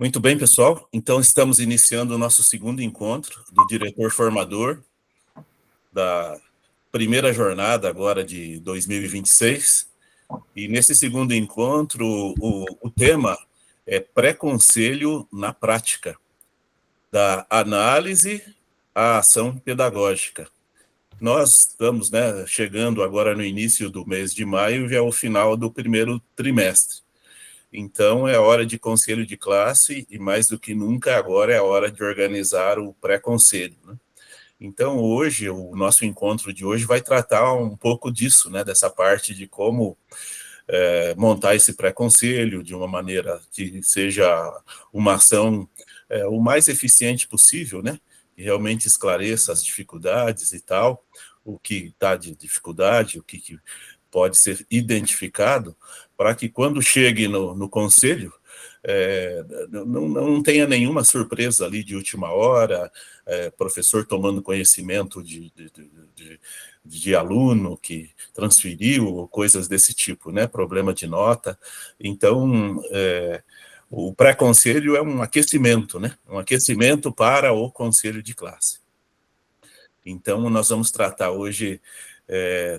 Muito bem, pessoal. Então, estamos iniciando o nosso segundo encontro do diretor formador da primeira jornada agora de 2026. E nesse segundo encontro, o tema é pré-conselho na prática, da análise à ação pedagógica. Nós estamos, chegando agora no início do mês de maio, já é o final do primeiro trimestre. Então, é hora de conselho de classe e, mais do que nunca, agora é a hora de organizar o pré-conselho, né? Então, hoje, o nosso encontro de hoje vai tratar um pouco disso, né, dessa parte de como montar esse pré-conselho de uma maneira que seja uma ação o mais eficiente possível, né, que realmente esclareça as dificuldades e tal, o que está de dificuldade, o que pode ser identificado, para que quando chegue no conselho, não tenha nenhuma surpresa ali de última hora, professor tomando conhecimento de aluno que transferiu, coisas desse tipo, né? Problema de nota. Então, o pré-conselho é um aquecimento, né? Um aquecimento para o conselho de classe. Então, nós vamos tratar hoje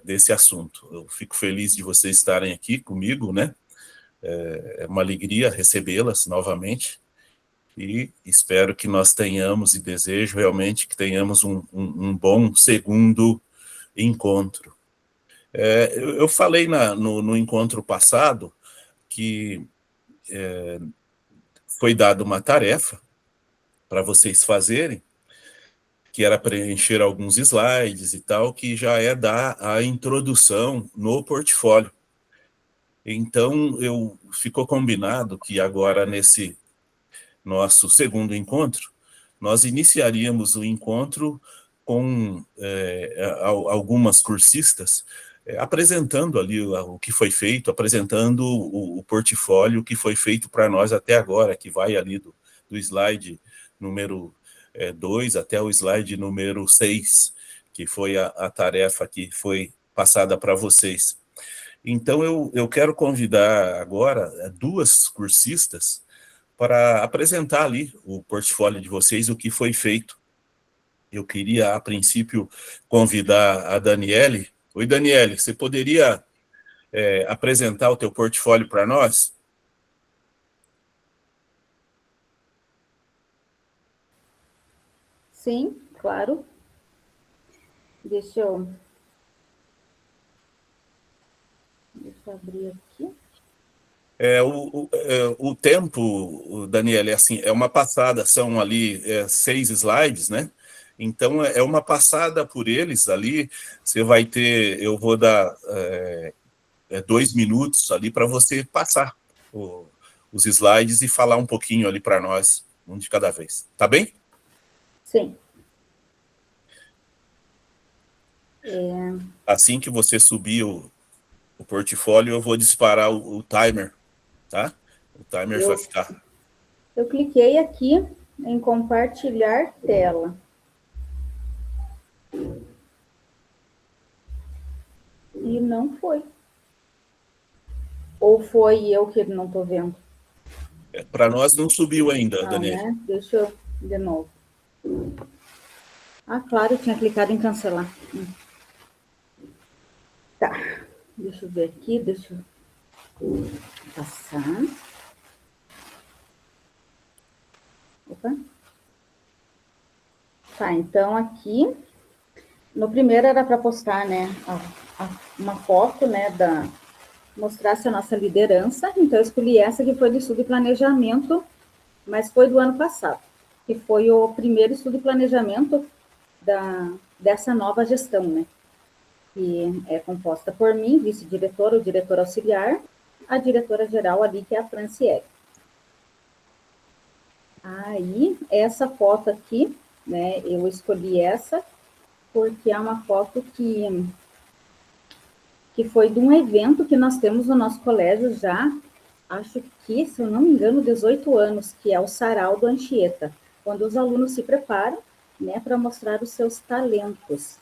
desse assunto. Eu fico feliz de vocês estarem aqui comigo, né? É uma alegria recebê-las novamente e espero que nós tenhamos, e desejo realmente que tenhamos um bom segundo encontro. Eu falei no encontro passado que foi dada uma tarefa para vocês fazerem, que era preencher alguns slides e tal, que já é dar a introdução no portfólio. Então, ficou combinado que agora, nesse nosso segundo encontro, nós iniciaríamos o encontro com algumas cursistas, apresentando ali o que foi feito, apresentando o portfólio que foi feito para nós até agora, que vai ali do slide número 2 até o slide número 6, que foi a tarefa que foi passada para vocês. Então, eu quero convidar agora duas cursistas para apresentar ali o portfólio de vocês, o que foi feito. Eu queria, a princípio, convidar a Daniele. Oi, Daniele, você poderia apresentar o teu portfólio para nós? Sim, claro. Deixa eu abrir aqui. O tempo, Daniele, assim, é uma passada, são ali 6 slides, né? Então, é uma passada por eles ali. Você vai ter, eu vou dar 2 minutos ali para você passar os slides e falar um pouquinho ali para nós, um de cada vez. Tá bem? Sim. Assim que você subir o portfólio, eu vou disparar o timer, tá? O timer vai ficar... Eu cliquei aqui em compartilhar tela. E não foi. Ou foi eu que não estou vendo? Para nós não subiu ainda, Daniel. Né? Deixa eu de novo. Ah, claro, eu tinha clicado em cancelar. Tá. Deixa eu ver aqui, deixa eu passar. Opa. Tá, então aqui, no primeiro era para postar, né, uma foto, né, mostrasse a nossa liderança. Então, eu escolhi essa que foi do estudo de planejamento, mas foi do ano passado, que foi o primeiro estudo de planejamento dessa nova gestão, né, que é composta por mim, vice-diretora, o diretor auxiliar, a diretora-geral ali, que é a Franciele. Aí, essa foto aqui, né, eu escolhi essa, porque é uma foto que foi de um evento que nós temos no nosso colégio já, acho que, se eu não me engano, 18 anos, que é o Sarau do Anchieta, quando os alunos se preparam, né, para mostrar os seus talentos,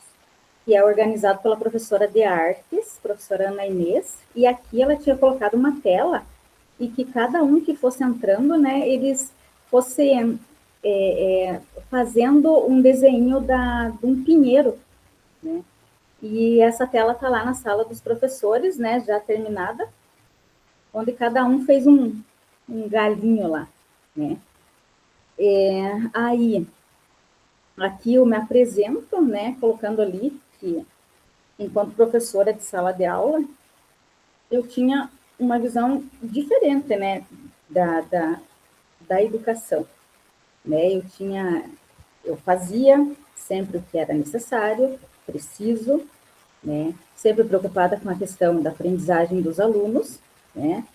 que é organizado pela professora de artes, professora Ana Inês, e aqui ela tinha colocado uma tela, e que cada um que fosse entrando, né, eles fosse fazendo um desenho de um pinheiro, né? E essa tela está lá na sala dos professores, né, já terminada, onde cada um fez um galinho lá, né? Aí, aqui eu me apresento, né, colocando ali que, enquanto professora de sala de aula, eu tinha uma visão diferente, né, da educação, né? Eu fazia sempre o que era necessário, preciso, né? Sempre preocupada com a questão da aprendizagem dos alunos, né?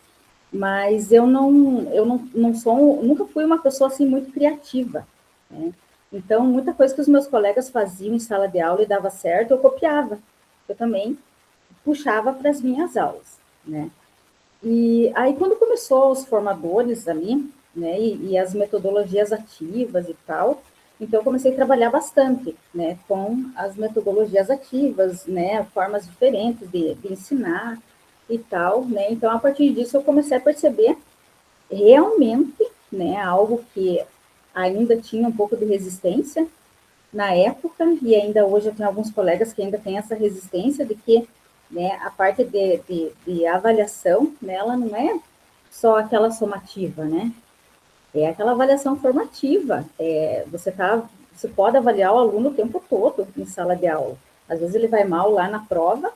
Mas eu não sou, nunca fui uma pessoa assim muito criativa, né? Então, muita coisa que os meus colegas faziam em sala de aula e dava certo, eu copiava. Eu também puxava para as minhas aulas, né? E aí, quando começou os formadores ali, né, e as metodologias ativas e tal, então eu comecei a trabalhar bastante, né, com as metodologias ativas, né, formas diferentes de ensinar e tal, né, então a partir disso eu comecei a perceber realmente, né, algo que ainda tinha um pouco de resistência na época, e ainda hoje eu tenho alguns colegas que ainda têm essa resistência de que, né, a parte de avaliação, né, ela não é só aquela somativa, né? É aquela avaliação formativa. Você pode avaliar o aluno o tempo todo em sala de aula. Às vezes ele vai mal lá na prova,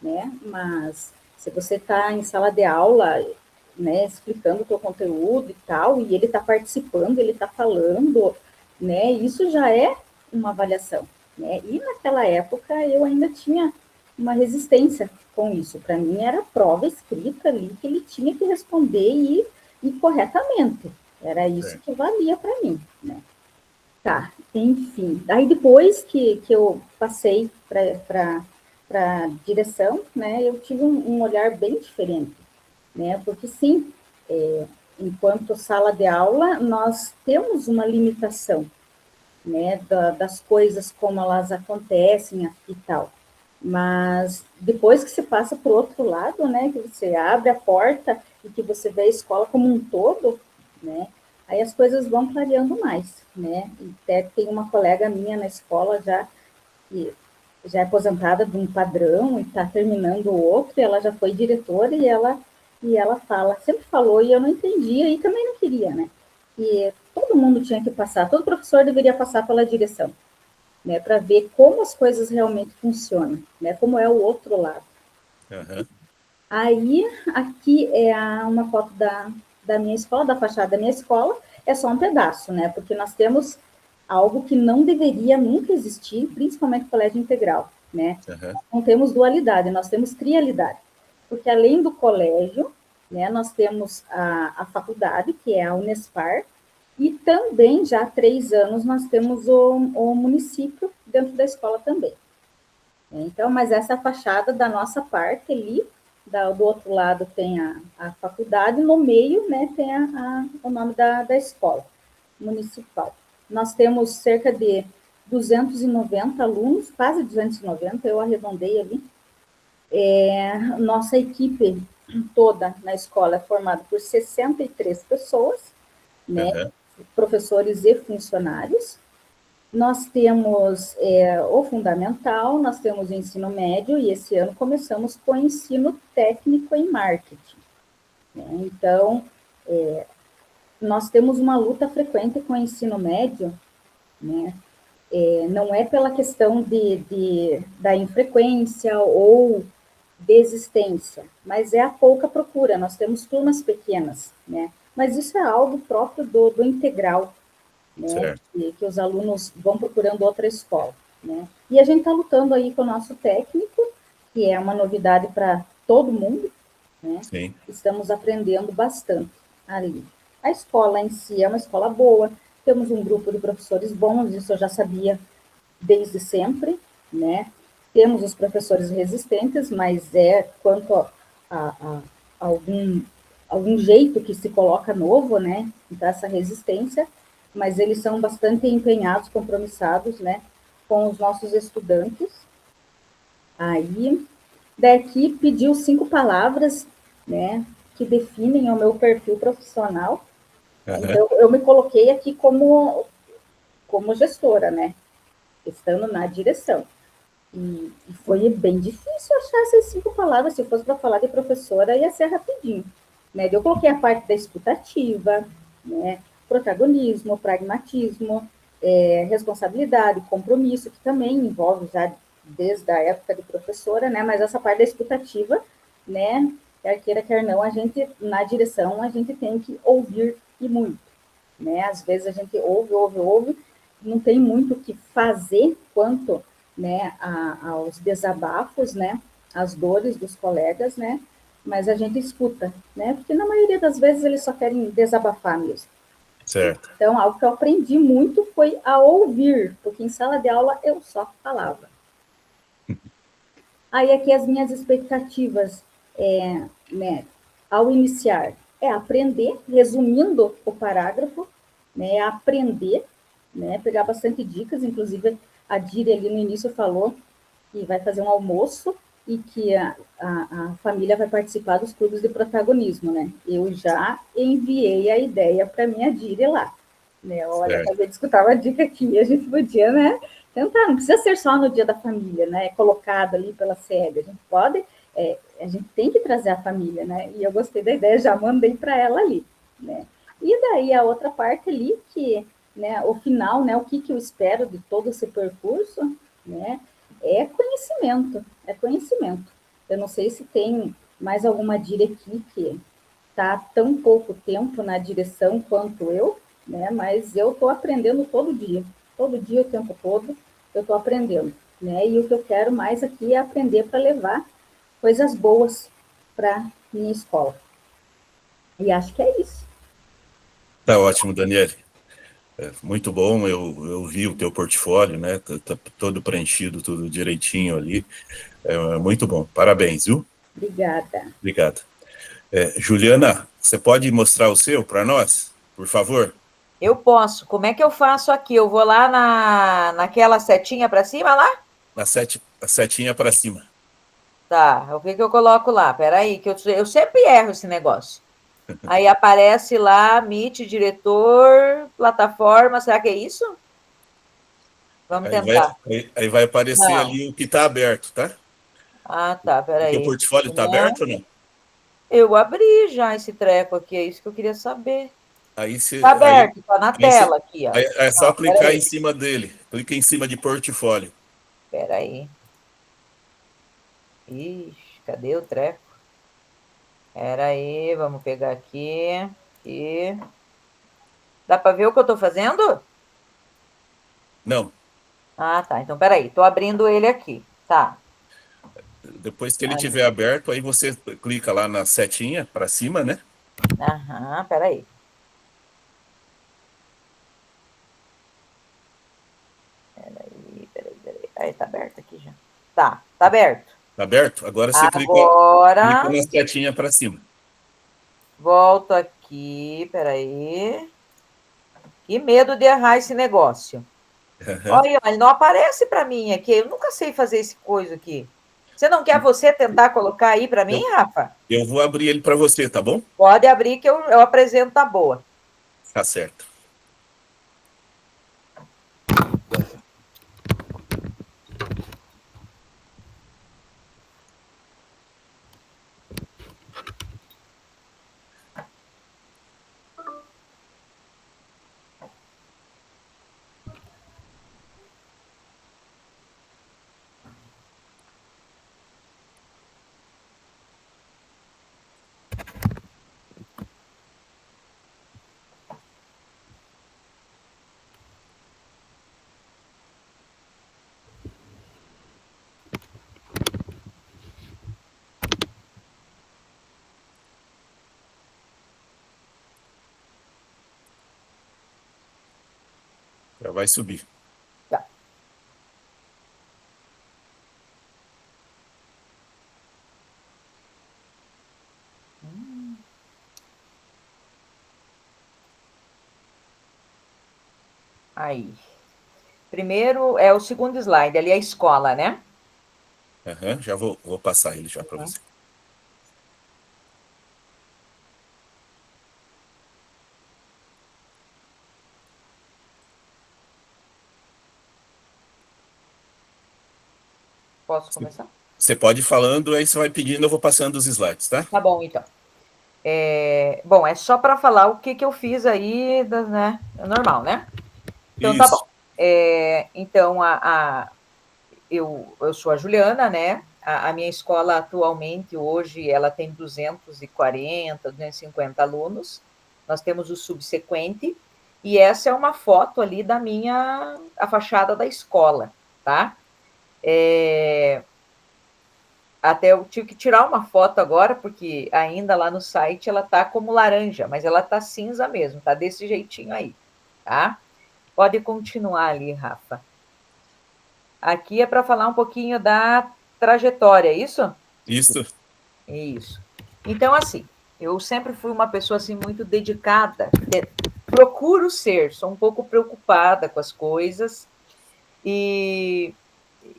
né? Mas se você está em sala de aula, né, explicando o teu conteúdo e tal, e ele está participando, ele está falando, né? Isso já é uma avaliação, né? E naquela época eu ainda tinha uma resistência com isso. Para mim era prova escrita ali que ele tinha que responder e corretamente. Era isso que valia para mim, né? Tá, enfim. Aí depois que eu passei para a direção, né, eu tive um olhar bem diferente, né? Porque sim, enquanto sala de aula, nós temos uma limitação, né, das coisas como elas acontecem e tal. Mas depois que você passa para o outro lado, né, que você abre a porta e que você vê a escola como um todo, né, aí as coisas vão clareando mais, né. E até tem uma colega minha na escola já que já é aposentada de um padrão e está terminando o outro, e ela já foi diretora e ela fala, sempre falou e eu não entendia e também não queria, né. E todo mundo tinha que passar, todo professor deveria passar pela direção, né, para ver como as coisas realmente funcionam, né, como é o outro lado. Uhum. Aí, aqui é uma foto da minha escola, da fachada da minha escola, é só um pedaço, né, porque nós temos algo que não deveria nunca existir, principalmente no colégio integral, né, não temos dualidade, nós temos trialidade, porque além do colégio, né, nós temos a faculdade, que é a Unespar, e também, já há 3 anos, nós temos o município dentro da escola também. Então, mas essa é a fachada da nossa parte ali, do outro lado tem a faculdade, no meio, né, tem o nome da escola municipal. Nós temos cerca de 290 alunos, quase 290, eu arredondei ali. Nossa equipe toda na escola é formada por 63 pessoas, né, professores e funcionários. Nós temos o fundamental, nós temos o ensino médio, e esse ano começamos com o ensino técnico em marketing, né? Então, nós temos uma luta frequente com o ensino médio, né? Não é pela questão da infrequência ou desistência, mas é a pouca procura, nós temos turmas pequenas, né? Mas isso é algo próprio do integral, né, que os alunos vão procurando outra escola, né? E a gente está lutando aí com o nosso técnico, que é uma novidade para todo mundo, né? Sim. Estamos aprendendo bastante ali. A escola em si é uma escola boa, temos um grupo de professores bons, isso eu já sabia desde sempre, né? Temos os professores resistentes, mas quanto a algum jeito que se coloca novo, né? Então, essa resistência, mas eles são bastante empenhados, compromissados, né, com os nossos estudantes. Aí, daqui pediu 5 palavras, né, que definem o meu perfil profissional. Aham. Então, eu me coloquei aqui como gestora, né? Estando na direção. E foi bem difícil achar essas 5 palavras. Se eu fosse para falar de professora, ia ser rapidinho. Né? Eu coloquei a parte da escutativa, né? Protagonismo, pragmatismo, responsabilidade, compromisso, que também envolve já desde a época de professora, né? Mas essa parte da escutativa, né? Quer queira, quer não, a gente, na direção, a gente tem que ouvir e muito. Né? Às vezes a gente ouve, não tem muito o que fazer quanto, né, aos desabafos, né, às dores dos colegas, né, mas a gente escuta, né, porque na maioria das vezes eles só querem desabafar mesmo. Certo. Então, algo que eu aprendi muito foi a ouvir, porque em sala de aula eu só falava. Aí aqui as minhas expectativas, né, ao iniciar, é aprender, resumindo o parágrafo, né, aprender, né, pegar bastante dicas, inclusive a Diri ali no início falou que vai fazer um almoço e que a família vai participar dos clubes de protagonismo, né? Eu já enviei a ideia para minha Diri lá, né? Olha, Certo. acabei de escutar uma dica aqui, a gente podia, né, tentar, não precisa ser só no dia da família, né, colocado ali pela sede, a gente pode, a gente tem que trazer a família, né, e eu gostei da ideia, já mandei para ela ali, né, e daí a outra parte ali, que, né, o final, né, o que eu espero de todo esse percurso, né, é conhecimento, eu não sei se tem mais alguma aqui que está tão pouco tempo na direção quanto eu, né? Mas eu estou aprendendo todo dia, o tempo todo, eu estou aprendendo, né? E o que eu quero mais aqui é aprender para levar coisas boas para minha escola. E acho que é isso. Tá ótimo, Daniele. Muito bom, eu vi o teu portfólio, né? Tá todo preenchido, tudo direitinho ali. Muito bom. Parabéns, viu? Obrigada. Obrigado. Juliana, você pode mostrar o seu para nós, por favor? Eu posso. Como é que eu faço aqui? Eu vou lá naquela setinha para cima lá? A setinha para cima. Tá, o que que eu coloco lá? Peraí, que eu sempre erro esse negócio. Aí aparece lá, Meet, diretor, plataforma, será que é isso? Vamos Aí vai, tentar. aí vai aparecer Não. ali o que está aberto, tá? Ah, tá, O teu peraí. portfólio está aberto ou não? Eu abri já esse treco aqui, é isso que eu queria saber. Aí, você, Tá aí, aberto, tá na aí, você, tela aqui, ó. aí é só Não, clicar em peraí, cima dele. Clica em cima de portfólio. peraí. Ixi, cadê o treco? Peraí, vamos pegar aqui. Aqui. Dá para ver o que eu tô fazendo? Não, Ah, tá. Então, peraí, tô abrindo ele aqui. Tá. depois que ele estiver aberto, aí você clica lá na setinha para cima, né? Aham, peraí. Peraí. Aí, tá aberto aqui já. Tá aberto. Tá aberto? Agora você clica Agora, na setinha para cima. volto aqui, peraí. Que medo de errar esse negócio. Aham. Olha, mas não aparece para mim aqui. Eu nunca sei fazer esse coisa aqui. Você não quer você tentar colocar aí para mim, Eu, Rafa? eu vou abrir ele para você, tá bom? Pode abrir que eu apresento a boa. Tá certo. Já vai subir. Tá. Aí. Primeiro é o segundo slide, ali é a escola, né? Aham, já vou passar ele já para você. Uhum. Posso começar? Você pode ir falando, aí você vai pedindo, eu vou passando os slides, tá? Tá bom, então. Bom, é só para falar o que eu fiz aí, né? É normal, né? Então, tá Isso. bom. Então, eu sou a Juliana, né? A minha escola atualmente, hoje, ela tem 240, 250 alunos. Nós temos o subsequente, e essa é uma foto ali a fachada da escola, tá? Até eu tive que tirar uma foto agora, porque ainda lá no site ela tá como laranja, mas ela tá cinza mesmo, tá desse jeitinho aí, tá? Pode continuar ali, Rafa. Aqui é para falar um pouquinho da trajetória, é isso? Isso. Isso. Então, assim, eu sempre fui uma pessoa assim muito dedicada, procuro ser, sou um pouco preocupada com as coisas e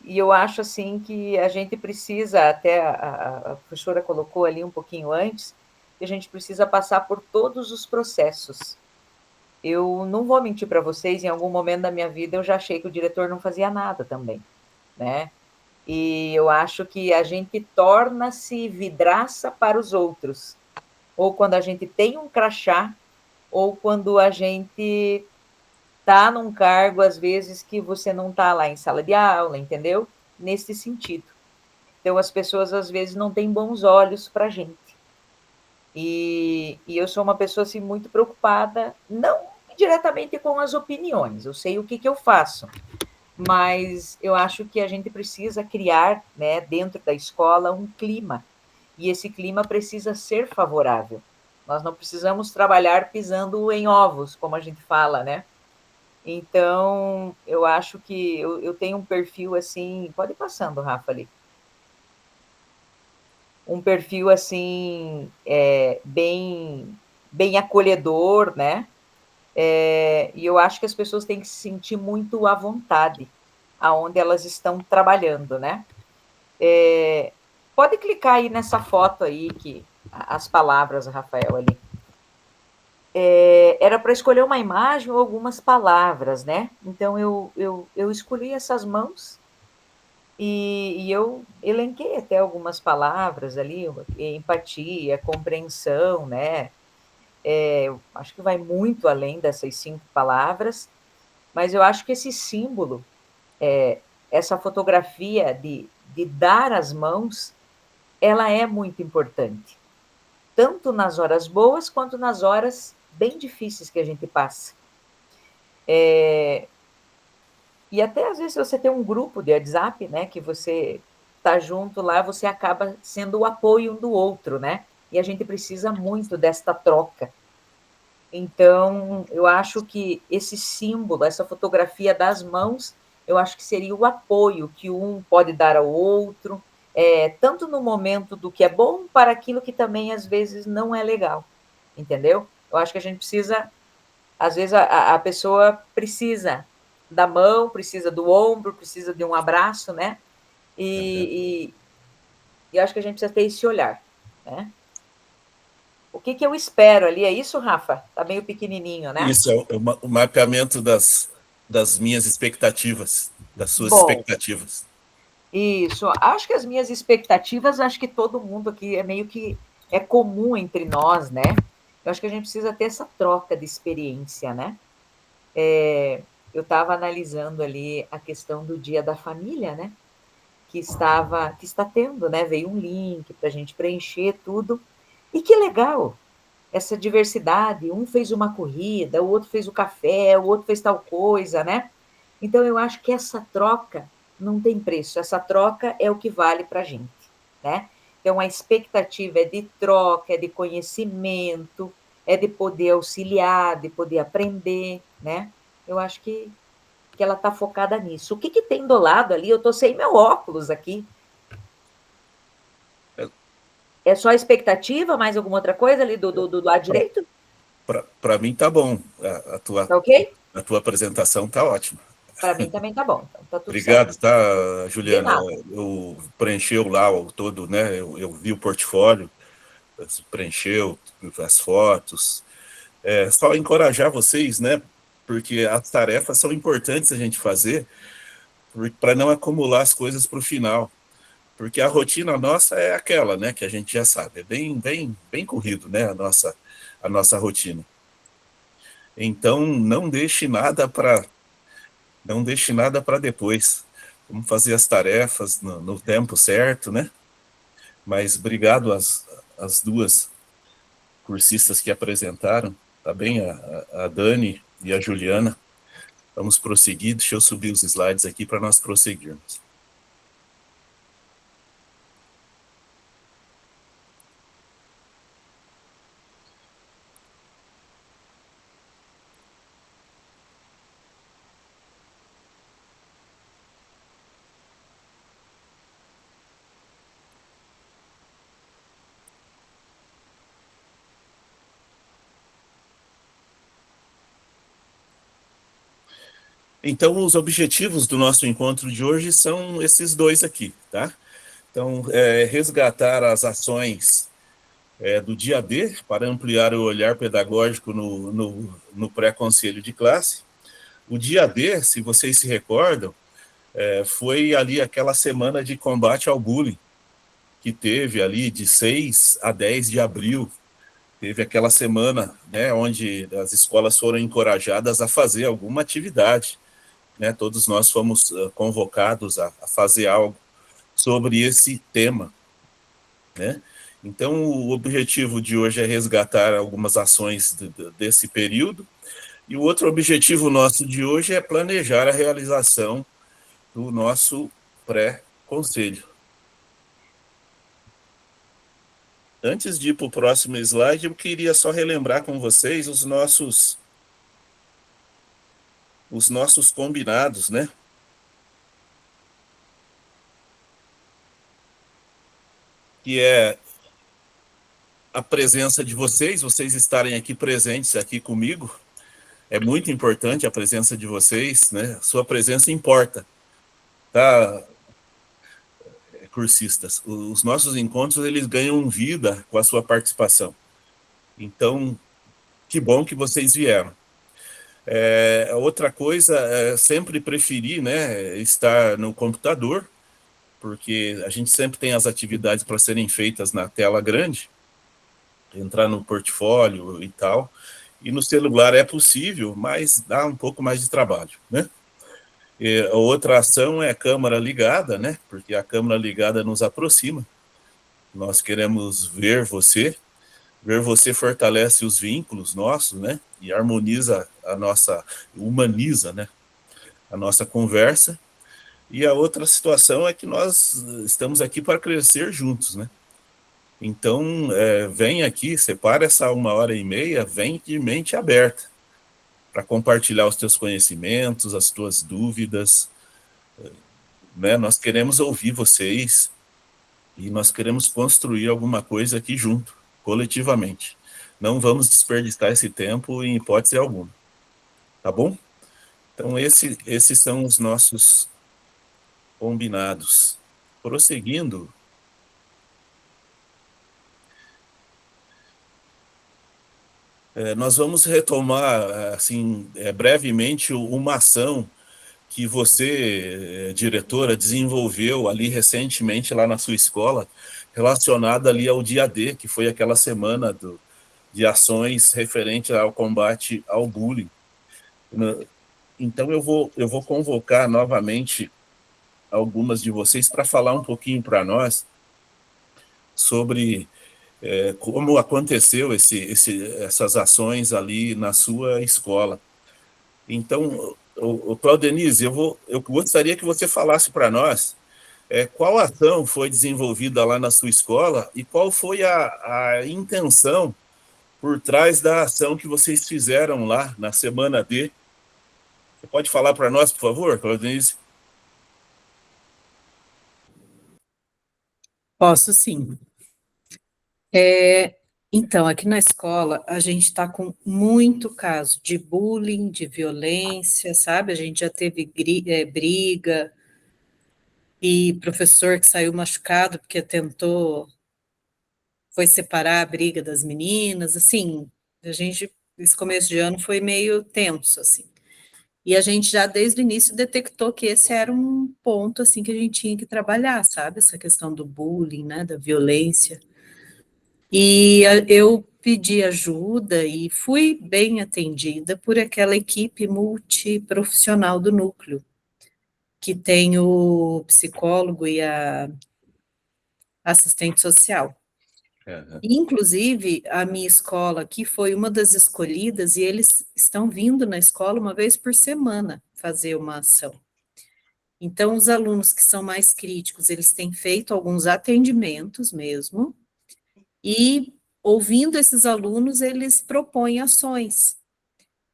eu acho assim que a gente precisa, até a professora colocou ali um pouquinho antes, que a gente precisa passar por todos os processos. Eu não vou mentir para vocês, em algum momento da minha vida eu já achei que o diretor não fazia nada também, né? E eu acho que a gente torna-se vidraça para os outros, ou quando a gente tem um crachá, ou quando a gente está num cargo, às vezes, que você não está lá em sala de aula, entendeu? Nesse sentido. Então, as pessoas, às vezes, não têm bons olhos para a gente. E eu sou uma pessoa, assim, muito preocupada, não diretamente com as opiniões, eu sei o que eu faço, mas eu acho que a gente precisa criar, né, dentro da escola, um clima, e esse clima precisa ser favorável. Nós não precisamos trabalhar pisando em ovos, como a gente fala, né? Então, eu acho que eu tenho um perfil assim, pode ir passando, Rafa, ali. Um perfil assim, bem acolhedor, né? E eu acho que as pessoas têm que se sentir muito à vontade aonde elas estão trabalhando, né? Pode clicar aí nessa foto aí, que as palavras, Rafael, ali. Era para escolher uma imagem ou algumas palavras, né? Então eu escolhi essas mãos e eu elenquei até algumas palavras ali, empatia, compreensão, né? Eu acho que vai muito além dessas 5 palavras, mas eu acho que esse símbolo, essa fotografia de dar as mãos, ela é muito importante, tanto nas horas boas quanto nas horas bem difíceis que a gente passa. E até às vezes você tem um grupo de WhatsApp, né, que você tá junto lá, você acaba sendo o apoio um do outro, né? E a gente precisa muito desta troca. Então, eu acho que esse símbolo, essa fotografia das mãos, eu acho que seria o apoio que um pode dar ao outro, tanto no momento do que é bom, para aquilo que também às vezes não é legal, entendeu? Eu acho que a gente precisa, às vezes a pessoa precisa da mão, precisa do ombro, precisa de um abraço, né? E eu acho que a gente precisa ter esse olhar, né? O que eu espero ali? É isso, Rafa? Tá meio pequenininho, né? Isso é o mapeamento das minhas expectativas, das suas Bom, expectativas. isso. Acho que as minhas expectativas, acho que todo mundo aqui é meio que é comum entre nós, né? Eu acho que a gente precisa ter essa troca de experiência, né? Eu estava analisando ali a questão do Dia da Família, né? Que está tendo, né? Veio um link para a gente preencher tudo. E que legal essa diversidade. Um fez uma corrida, o outro fez o café, o outro fez tal coisa, né? Então, eu acho que essa troca não tem preço. Essa troca é o que vale para a gente, né? Então, a expectativa é de troca, é de conhecimento, é de poder auxiliar, de poder aprender, né? Eu acho que ela está focada nisso. O que tem do lado ali? Eu estou sem meu óculos aqui. É só expectativa, mais alguma outra coisa ali do lado direito? Para mim tá bom. Tá ok? A tua apresentação tá ótima. Para mim também tá bom. Então tá tudo certo. Obrigado, tá, De Juliana? nada. Eu preencheu lá o todo, né? Eu vi o portfólio, preencheu as fotos. Só encorajar vocês, né? Porque as tarefas são importantes a gente fazer para não acumular as coisas para o final. porque a rotina nossa é aquela, né, que a gente já sabe, é bem corrido, né, a nossa rotina. Então, não deixe nada para depois. Vamos fazer as tarefas no tempo certo, né? Mas obrigado às duas cursistas que apresentaram, tá bem? A Dani e a Juliana. Vamos prosseguir. Deixa eu subir os slides aqui para nós prosseguirmos. Então, os objetivos do nosso encontro de hoje são esses dois aqui, tá? Então, resgatar as ações do dia D para ampliar o olhar pedagógico no pré-conselho de classe. O dia D, se vocês se recordam, foi ali aquela semana de combate ao bullying, que teve ali de 6 a 10 de abril. Teve aquela semana, né, onde as escolas foram encorajadas a fazer alguma atividade, né? Todos nós fomos convocados a fazer algo sobre esse tema, né? Então, o objetivo de hoje é resgatar algumas ações desse período, e o outro objetivo nosso de hoje é planejar a realização do nosso pré-conselho. Antes de ir para o próximo slide, eu queria só relembrar com vocês os nossos combinados, né? Que é a presença de vocês estarem aqui presentes aqui comigo. É muito importante a presença de vocês, né? Sua presença importa, tá, cursistas? Os nossos encontros, eles ganham vida com a sua participação. Então, que bom que vocês vieram. Outra coisa, sempre preferi, né, estar no computador, porque a gente sempre tem as atividades para serem feitas na tela grande, entrar no portfólio e tal, e no celular é possível, mas dá um pouco mais de trabalho, né? E a outra ação é a câmera ligada, né? Porque a câmera ligada nos aproxima. Nós queremos ver você fortalece os vínculos nossos, né? E harmoniza humaniza, né? A nossa conversa. E a outra situação é que nós estamos aqui para crescer juntos, né? Então, vem aqui, separa essa 1h30, vem de mente aberta para compartilhar os teus conhecimentos, as tuas dúvidas, né? Nós queremos ouvir vocês e nós queremos construir alguma coisa aqui junto, coletivamente. Não vamos desperdiçar esse tempo em hipótese alguma, tá bom? Então, esses são os nossos combinados. Prosseguindo, nós vamos retomar, assim, brevemente, uma ação que você, diretora, desenvolveu ali recentemente lá na sua escola, relacionada ali ao dia D, que foi aquela semana de ações referente ao combate ao bullying. Então, eu vou convocar novamente algumas de vocês para falar um pouquinho para nós sobre como aconteceu essas ações ali na sua escola. Então, Claudenise, eu gostaria que você falasse para nós qual ação foi desenvolvida lá na sua escola e qual foi a intenção por trás da ação que vocês fizeram lá na semana D. Você pode falar para nós, por favor, Claudenise? Posso sim. Então, aqui na escola, a gente está com muito caso de bullying, de violência, sabe? A gente já teve briga e professor que saiu machucado porque foi separar a briga das meninas, assim, esse começo de ano foi meio tenso, assim. E a gente já desde o início detectou que esse era um ponto assim que a gente tinha que trabalhar, sabe? Essa questão do bullying, né, da violência. E eu pedi ajuda e fui bem atendida por aquela equipe multiprofissional do núcleo, que tem o psicólogo e a assistente social. Aham. Inclusive, a minha escola aqui foi uma das escolhidas e eles estão vindo na escola uma vez por semana fazer uma ação. Então, os alunos que são mais críticos, eles têm feito alguns atendimentos mesmo, e ouvindo esses alunos, eles propõem ações.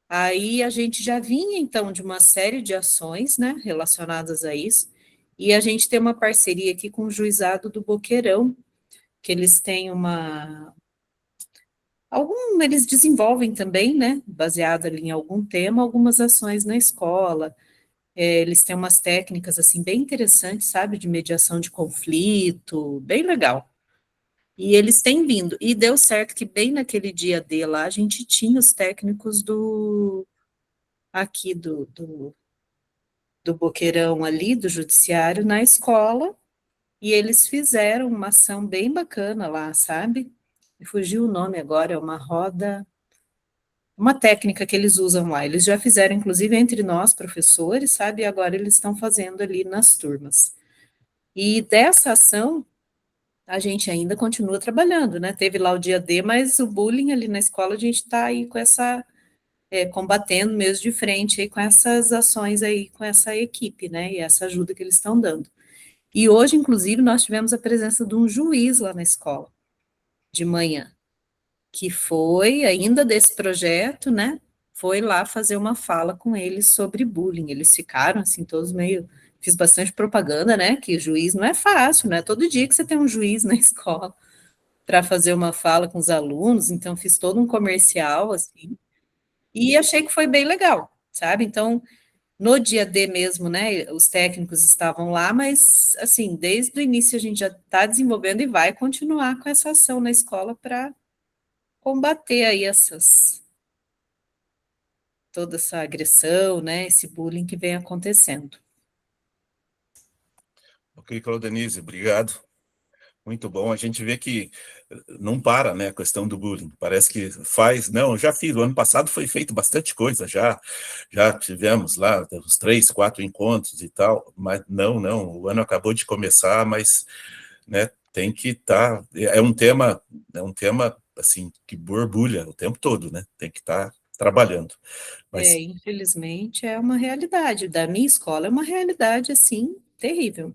Aí a gente já vinha, então, de uma série de ações, né, relacionadas a isso, e a gente tem uma parceria aqui com o Juizado do Boqueirão, que eles têm eles desenvolvem também, né, baseado ali em algum tema, algumas ações na escola. Eles têm umas técnicas, assim, bem interessantes, sabe, de mediação de conflito, bem legal. E eles têm vindo, e deu certo que bem naquele dia D lá, a gente tinha os técnicos aqui do Boqueirão ali, do judiciário, na escola, e eles fizeram uma ação bem bacana lá, sabe? Me fugiu o nome agora, é uma roda, uma técnica que eles usam lá. Eles já fizeram, inclusive, entre nós, professores, sabe? E agora eles estão fazendo ali nas turmas. E dessa ação, a gente ainda continua trabalhando, né? Teve lá o dia D, mas o bullying ali na escola, a gente está aí com essa, combatendo mesmo de frente aí com essas ações aí, com essa equipe, né? E essa ajuda que eles estão dando. E hoje, inclusive, nós tivemos a presença de um juiz lá na escola, de manhã, que foi, ainda desse projeto, né? Foi lá fazer uma fala com eles sobre bullying. Eles ficaram, assim, todos meio. Fiz bastante propaganda, né? Que juiz não é fácil, não é todo dia que você tem um juiz na escola para fazer uma fala com os alunos, então fiz todo um comercial, assim, e achei que foi bem legal, sabe? Então, no dia D mesmo, né, os técnicos estavam lá, mas, assim, desde o início a gente já está desenvolvendo e vai continuar com essa ação na escola para combater aí toda essa agressão, né, esse bullying que vem acontecendo. Ok, Claudenise, obrigado. Muito bom. A gente vê que não para, né, a questão do bullying. Parece que faz. Não, já fiz. O ano passado foi feito bastante coisa. Já tivemos lá uns 3, 4 encontros e tal. Mas não. O ano acabou de começar, mas, né, tem que estar. É um tema assim que borbulha o tempo todo, né? Tem que estar trabalhando. Mas Infelizmente, é uma realidade. Da minha escola é uma realidade, assim, terrível.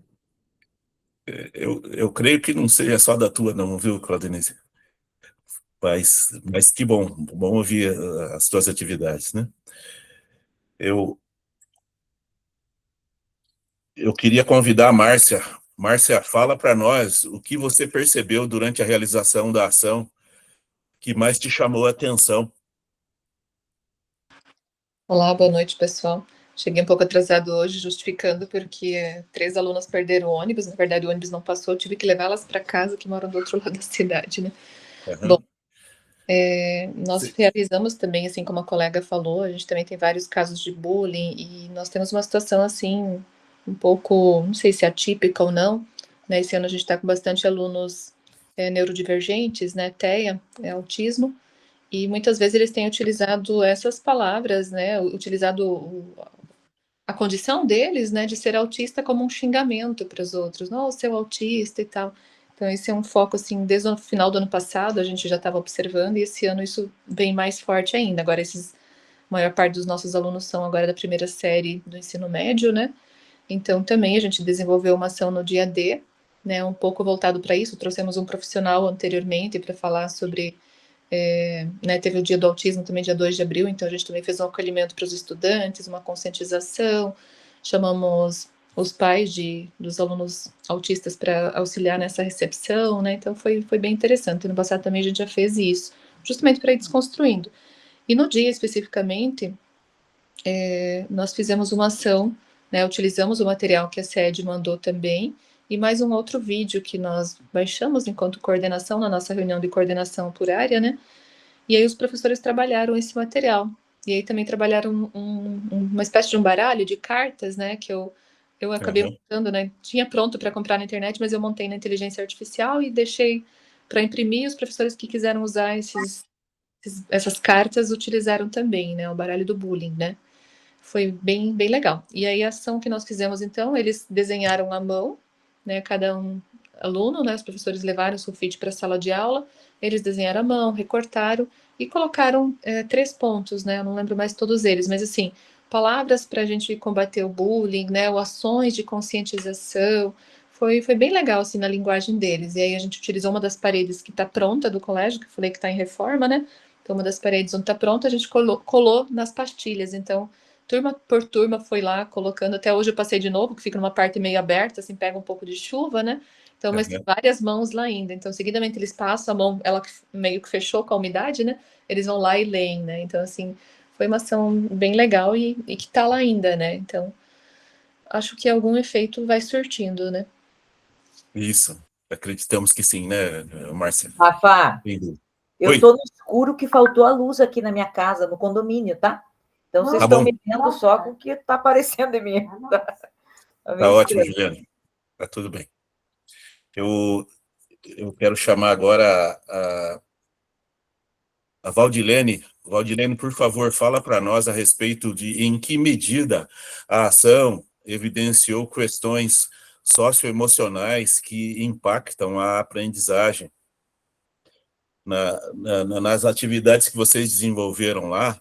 eu creio que não seja só da tua, não, viu, Claudenise? Mas que bom ouvir as tuas atividades, né? Eu, eu queria convidar a Márcia. Márcia, fala para nós o que você percebeu durante a realização da ação que mais te chamou a atenção. Olá, boa noite, pessoal. Cheguei um pouco atrasado hoje, justificando porque 3 alunas perderam o ônibus. Na verdade, o ônibus não passou, eu tive que levá-las para casa, que moram do outro lado da cidade, né? Bom, Uhum. nós realizamos também, assim como a colega falou, a gente também tem vários casos de bullying e nós temos uma situação, assim, um pouco, não sei se é atípica ou não, né? Esse ano a gente está com bastante alunos neurodivergentes, né? TEA, autismo, e muitas vezes eles têm utilizado essas palavras, né? Utilizado a condição deles, né, de ser autista como um xingamento para os outros, não, seu autista e tal. Então esse é um foco assim, desde o final do ano passado a gente já estava observando e esse ano isso vem mais forte ainda. Agora a maior parte dos nossos alunos são agora da primeira série do ensino médio, né? Então também a gente desenvolveu uma ação no dia D, né, um pouco voltado para isso. Trouxemos um profissional anteriormente para falar sobre né, teve o dia do autismo também, dia 2 de abril, então a gente também fez um acolhimento para os estudantes, uma conscientização, chamamos os pais dos alunos autistas para auxiliar nessa recepção, né, então foi bem interessante. No passado também a gente já fez isso, justamente para ir desconstruindo. E no dia especificamente, nós fizemos uma ação, né, utilizamos o material que a SED mandou também, e mais um outro vídeo que nós baixamos enquanto coordenação, na nossa reunião de coordenação por área, né, e aí os professores trabalharam esse material. E aí também trabalharam uma espécie de um baralho de cartas, né? Que eu acabei montando, né? Tinha pronto para comprar na internet, mas eu montei na inteligência artificial e deixei para imprimir. Os professores que quiseram usar essas cartas utilizaram também, né? O baralho do bullying, né? Foi bem, bem legal. E aí a ação que nós fizemos, então, eles desenharam à mão, né? Cada aluno, né? Os professores levaram o sulfite para a sala de aula, eles desenharam à mão, recortaram e colocaram 3 pontos, né? Eu não lembro mais todos eles, mas assim, palavras para a gente combater o bullying, né? Ou ações de conscientização. Foi bem legal, assim, na linguagem deles. E aí a gente utilizou uma das paredes que está pronta do colégio, que eu falei que está em reforma, né? Então, uma das paredes onde está pronta, a gente colou nas pastilhas. Então, turma por turma foi lá colocando. Até hoje eu passei de novo, que fica numa parte meio aberta, assim, pega um pouco de chuva, né? Então, mas tem várias mãos lá ainda. Então, seguidamente eles passam a mão, ela meio que fechou com a umidade, né? Eles vão lá e leem, né? Então, assim, foi uma ação bem legal e que tá lá ainda, né? Então, acho que algum efeito vai surtindo, né? Isso. Acreditamos que sim, né, Márcia? Rafa, eu Oi. tô no escuro que faltou a luz aqui na minha casa, no condomínio, tá? Então vocês Tá estão bom. me vendo só com o que tá aparecendo em mim. Tá Tá meio ótimo, estranho. Juliana. Tá tudo bem. Eu quero chamar agora a Valdilene. Valdilene, por favor, fala para nós a respeito de em que medida a ação evidenciou questões socioemocionais que impactam a aprendizagem nas atividades que vocês desenvolveram lá,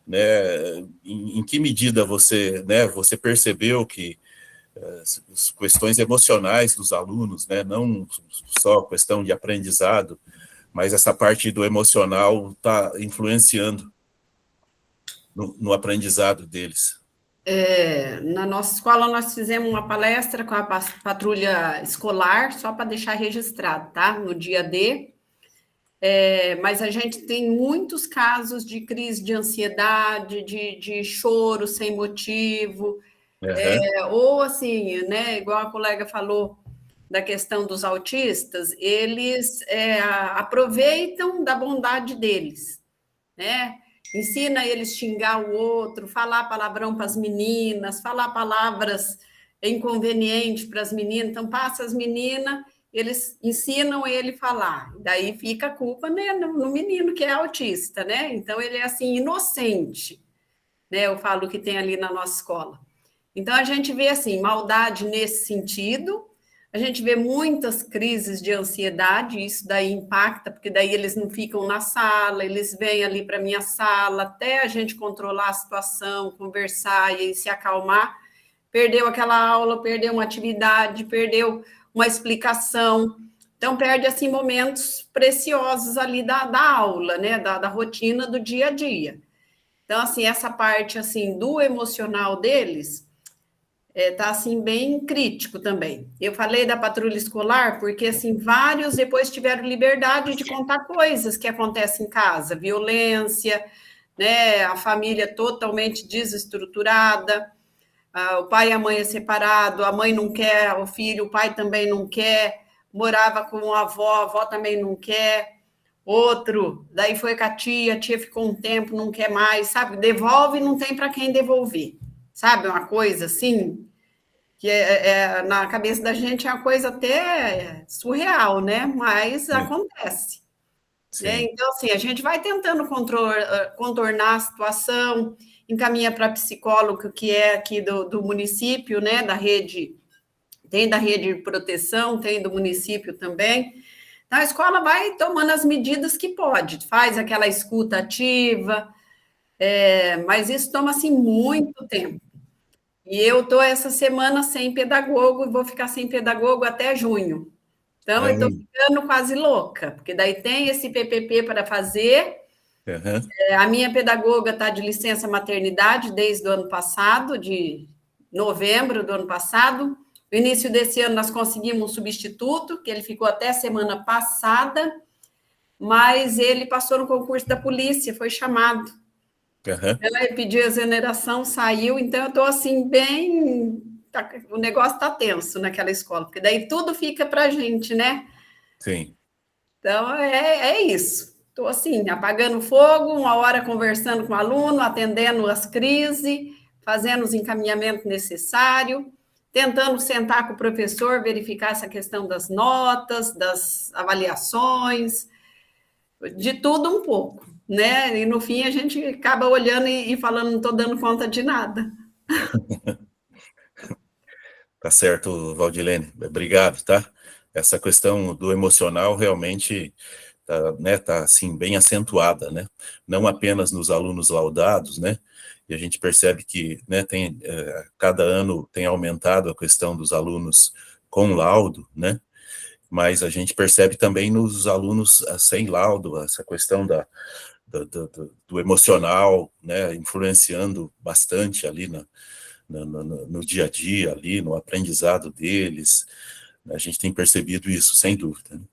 né? Em que medida você, né, você percebeu que as questões emocionais dos alunos, né, não só questão de aprendizado, mas essa parte do emocional está influenciando no aprendizado deles. Na nossa escola, nós fizemos uma palestra com a patrulha escolar, só para deixar registrado, tá? No dia D. Mas a gente tem muitos casos de crise de ansiedade, de choro sem motivo, ou assim, né? Igual a colega falou da questão dos autistas, eles aproveitam da bondade deles, né? Ensina eles xingar o outro, falar palavrão para as meninas, falar palavras inconvenientes para as meninas. Então, passa as meninas, eles ensinam ele a falar. Daí fica a culpa, né, no menino que é autista, né? Então, ele é assim, inocente, né? Eu falo que tem ali na nossa escola. Então, a gente vê assim, maldade nesse sentido. A gente vê muitas crises de ansiedade, isso daí impacta, porque daí eles não ficam na sala, eles vêm ali para a minha sala, até a gente controlar a situação, conversar e se acalmar. Perdeu aquela aula, perdeu uma atividade, perdeu uma explicação. Então, perde, assim, momentos preciosos ali da aula, né? Da rotina do dia a dia. Então, assim, essa parte, assim, do emocional deles tá assim bem crítico também. Eu falei da patrulha escolar porque assim vários depois tiveram liberdade de contar coisas que acontecem em casa, violência, né, a família totalmente desestruturada, o pai e a mãe é separado, a mãe não quer o filho, o pai também não quer, morava com a avó também não quer. Outro, daí foi com a tia ficou um tempo, não quer mais, sabe? Devolve, não tem para quem devolver, sabe? Uma coisa assim, que na cabeça da gente é uma coisa até surreal, né? Mas acontece. Né? Então, assim, a gente vai tentando contornar a situação, encaminha para psicólogo, que é aqui do município, né? Da rede, tem da rede de proteção, tem do município também. Então, a escola vai tomando as medidas que pode, faz aquela escuta ativa, mas isso toma, assim, muito tempo. E eu estou essa semana sem pedagogo e vou ficar sem pedagogo até junho. Então, eu estou ficando quase louca, porque daí tem esse PPP para fazer. A minha pedagoga está de licença maternidade desde o ano passado, de novembro do ano passado. No início desse ano, nós conseguimos um substituto, que ele ficou até semana passada, mas ele passou no concurso da polícia, foi chamado. Ela pediu exoneração, saiu, então eu estou assim, bem. O negócio está tenso naquela escola, porque daí tudo fica para a gente, né? Sim. Então é isso. Estou assim, apagando fogo, uma hora conversando com o aluno, atendendo as crises, fazendo os encaminhamentos necessários, tentando sentar com o professor, verificar essa questão das notas, das avaliações, de tudo um pouco, né? E no fim a gente acaba olhando e falando, não estou dando conta de nada. Tá certo, Valdilene. Obrigado, tá? Essa questão do emocional realmente tá, né, tá assim bem acentuada, né? Não apenas nos alunos laudados, né? E a gente percebe que, né, cada ano tem aumentado a questão dos alunos com laudo, né? Mas a gente percebe também nos alunos sem laudo, essa questão do emocional, né, influenciando bastante ali no dia a dia, ali no aprendizado deles. A gente tem percebido isso, sem dúvida, né?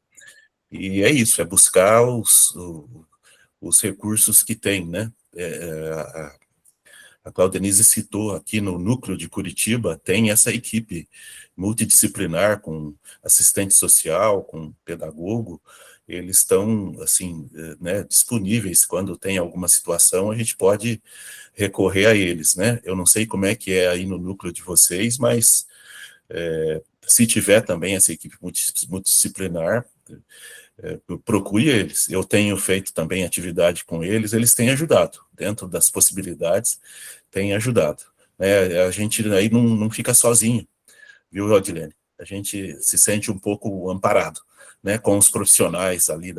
E é isso, é buscar os recursos que tem, né? A Claudenise citou aqui no núcleo de Curitiba, tem essa equipe multidisciplinar, com assistente social, com pedagogo, eles estão, assim, né, disponíveis. Quando tem alguma situação, a gente pode recorrer a eles, né? Eu não sei como é que é aí no núcleo de vocês, mas se tiver também essa equipe multidisciplinar, procure eles. Eu tenho feito também atividade com eles, eles têm ajudado, dentro das possibilidades, têm ajudado. A gente aí não fica sozinho, viu, Rodilene? A gente se sente um pouco amparado, né, com os profissionais ali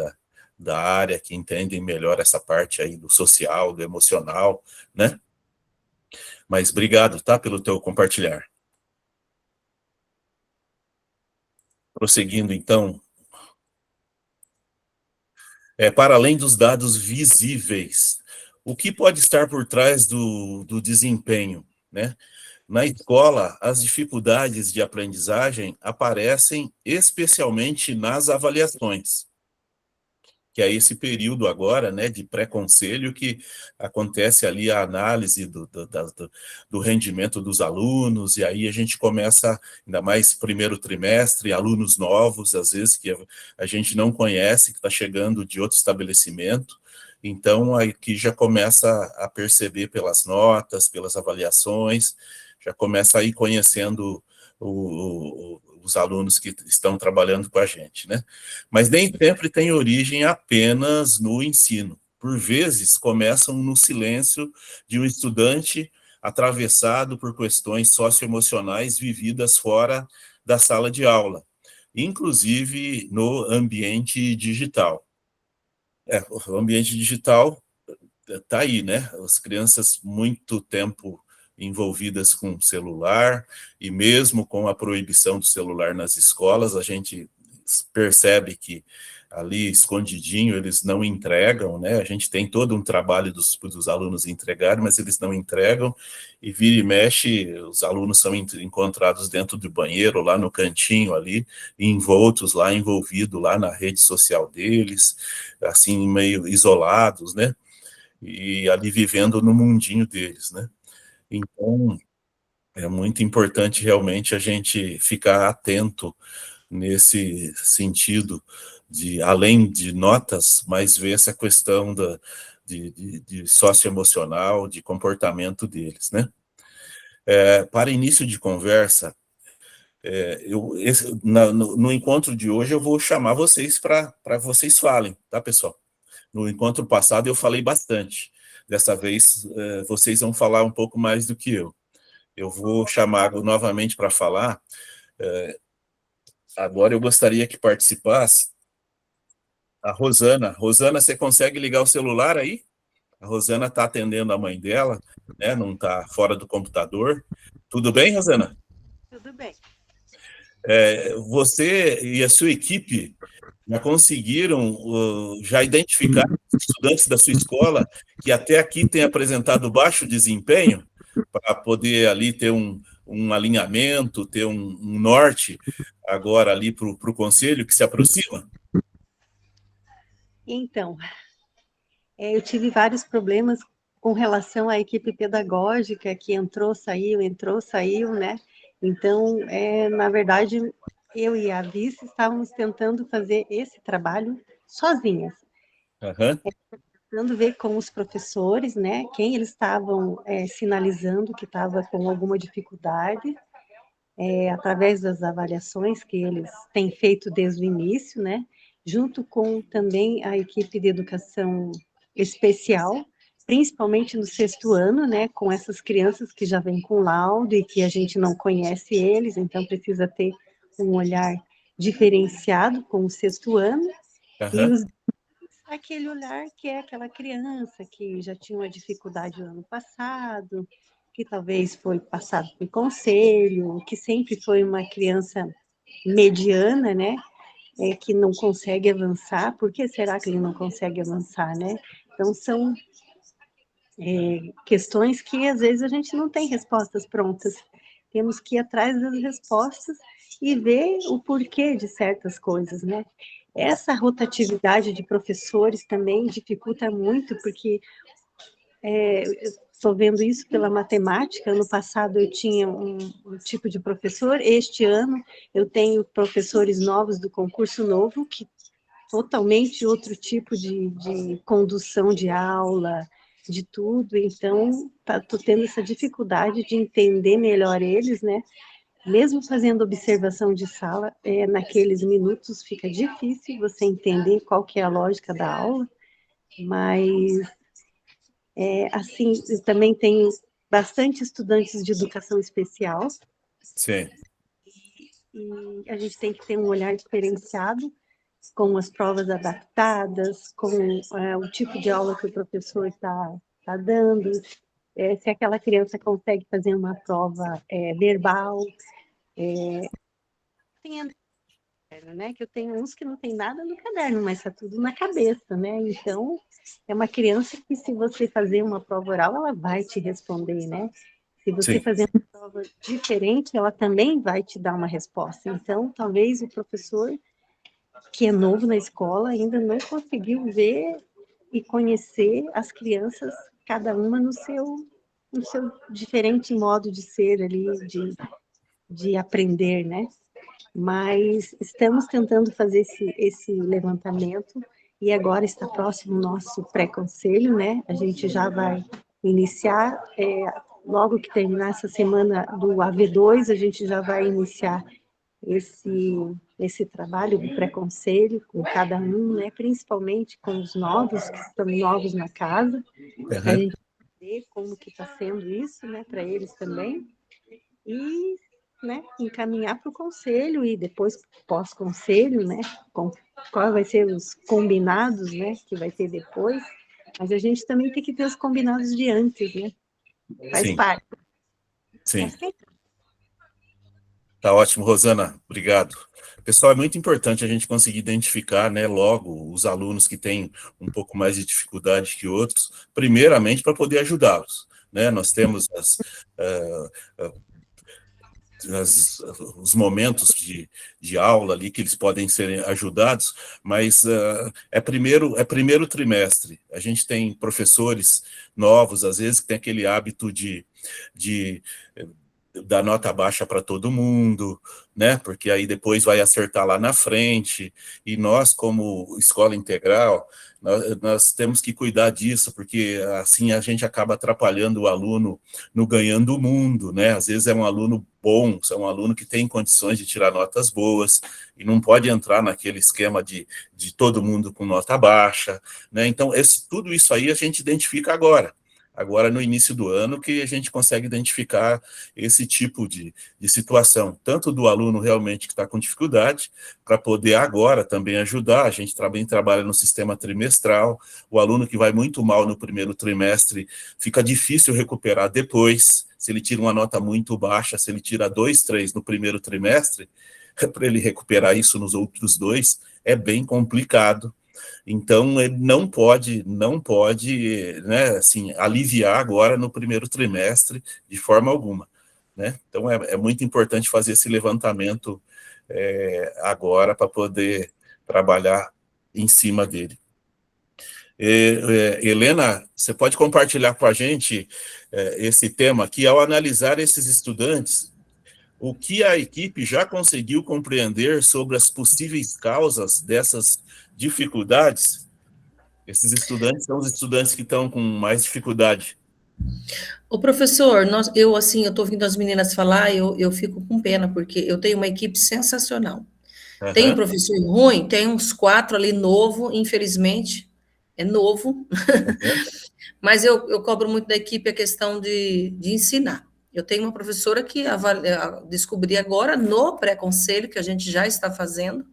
da área, que entendem melhor essa parte aí do social, do emocional, né? Mas obrigado, tá, pelo teu compartilhar. Prosseguindo, então, para além dos dados visíveis, o que pode estar por trás do desempenho, né? Na escola, as dificuldades de aprendizagem aparecem especialmente nas avaliações, que é esse período agora, né, de pré-conselho, que acontece ali a análise do rendimento dos alunos, e aí a gente começa, ainda mais primeiro trimestre, alunos novos, às vezes que a gente não conhece, que está chegando de outro estabelecimento, então aqui já começa a perceber pelas notas, pelas avaliações, já começa a ir conhecendo os alunos que estão trabalhando com a gente, né? Mas nem sempre tem origem apenas no ensino. Por vezes, começam no silêncio de um estudante atravessado por questões socioemocionais vividas fora da sala de aula, inclusive no ambiente digital. O ambiente digital está aí, né? As crianças muito tempo envolvidas com celular, e mesmo com a proibição do celular nas escolas, a gente percebe que ali, escondidinho, eles não entregam, né? A gente tem todo um trabalho dos alunos entregarem, mas eles não entregam, e vira e mexe, os alunos são encontrados dentro do banheiro, lá no cantinho ali, envoltos lá, envolvidos lá na rede social deles, assim, meio isolados, né? E ali vivendo no mundinho deles, né? Então, é muito importante realmente a gente ficar atento nesse sentido, de além de notas, mas ver essa questão de socioemocional, de comportamento deles, né? Para início de conversa, no encontro de hoje eu vou chamar vocês para vocês falem, tá, pessoal? No encontro passado eu falei bastante. Dessa vez vocês vão falar um pouco mais do que eu. Eu vou chamar novamente para falar. Agora eu gostaria que participasse a Rosana. Rosana, você consegue ligar o celular aí? A Rosana está atendendo a mãe dela, né? Não está fora do computador. Tudo bem, Rosana? Tudo bem. Você e a sua equipe já conseguiram já identificar os estudantes da sua escola que até aqui têm apresentado baixo desempenho, para poder ali ter um alinhamento, ter um norte agora ali para o conselho que se aproxima? Então, eu tive vários problemas com relação à equipe pedagógica que entrou, saiu, né? Então, na verdade, eu e a vice estávamos tentando fazer esse trabalho sozinhas. Aham. Tentando ver com os professores, né, quem eles estavam sinalizando que estava com alguma dificuldade, através das avaliações que eles têm feito desde o início, né, junto com também a equipe de educação especial, principalmente no 6º ano, né, com essas crianças que já vêm com laudo e que a gente não conhece eles, então precisa ter um olhar diferenciado com o 6º ano, e Aham. os aquele olhar que é aquela criança que já tinha uma dificuldade no ano passado, que talvez foi passado por conselho, que sempre foi uma criança mediana, né? Que não consegue avançar. Por que será que ele não consegue avançar, né? Então, são questões que às vezes a gente não tem respostas prontas. Temos que ir atrás das respostas e ver o porquê de certas coisas, né? Essa rotatividade de professores também dificulta muito, porque estou vendo isso pela matemática. Ano passado eu tinha um tipo de professor, este ano eu tenho professores novos do concurso novo, que totalmente outro tipo de condução de aula, de tudo, então estou tendo essa dificuldade de entender melhor eles, né? Mesmo fazendo observação de sala, naqueles minutos fica difícil você entender qual que é a lógica da aula, mas, assim, eu também tenho bastante estudantes de educação especial, Sim. e a gente tem que ter um olhar diferenciado, com as provas adaptadas, com o tipo de aula que o professor está dando, se aquela criança consegue fazer uma prova verbal, tem né? Que eu tenho uns que não tem nada no caderno, mas está tudo na cabeça, né? Então, é uma criança que, se você fazer uma prova oral, ela vai te responder, né? Se você Sim. fazer uma prova diferente, ela também vai te dar uma resposta. Então, talvez o professor, que é novo na escola, ainda não conseguiu ver e conhecer as crianças, cada uma no seu diferente modo de ser ali, de aprender, né? Mas estamos tentando fazer esse levantamento, e agora está próximo o nosso pré-conselho, né? A gente já vai iniciar, logo que terminar essa semana do AV2, a gente já vai iniciar esse trabalho do pré-conselho com cada um, né? Principalmente com os novos, que estão novos na casa, para a Aham. gente ver como que está sendo isso, né? Para eles também. E, né, encaminhar para o conselho e depois pós-conselho, né, com qual vai ser os combinados, né, que vai ter depois, mas a gente também tem que ter os combinados de antes, né, faz Sim, parte. sim. Acho que Tá ótimo, Rosana. Obrigado. Pessoal, é muito importante a gente conseguir identificar, né, logo os alunos que têm um pouco mais de dificuldade que outros, primeiramente para poder ajudá-los, né? Nós temos os momentos de aula ali que eles podem serem ajudados, mas é primeiro trimestre. A gente tem professores novos, às vezes, que tem aquele hábito de dar nota baixa para todo mundo, né? Porque aí depois vai acertar lá na frente. E nós, como escola integral, nós temos que cuidar disso, porque assim a gente acaba atrapalhando o aluno no ganhando o mundo, né? Às vezes é um aluno bom, é um aluno que tem condições de tirar notas boas e não pode entrar naquele esquema de todo mundo com nota baixa, né? Então, tudo isso aí a gente identifica agora no início do ano, que a gente consegue identificar esse tipo de situação, tanto do aluno realmente que está com dificuldade, para poder agora também ajudar. A gente também trabalha no sistema trimestral, o aluno que vai muito mal no primeiro trimestre, fica difícil recuperar depois, se ele tira uma nota muito baixa, se ele tira 2, 3 no primeiro trimestre, para ele recuperar isso nos outros 2, é bem complicado. Então, ele não pode, né, assim, aliviar agora no primeiro trimestre de forma alguma, né? Então, é muito importante fazer esse levantamento agora para poder trabalhar em cima dele. Helena, você pode compartilhar com a gente esse tema aqui, ao analisar esses estudantes, o que a equipe já conseguiu compreender sobre as possíveis causas dessas dificuldades? Esses estudantes são os estudantes que estão com mais dificuldade. O professor, eu assim, eu estou ouvindo as meninas falar, eu fico com pena, porque eu tenho uma equipe sensacional. Tem um Aham. professor ruim, tem uns 4 ali novo, infelizmente, é novo, mas eu cobro muito da equipe a questão de ensinar. Eu tenho uma professora que descobri agora no pré-conselho, que a gente já está fazendo,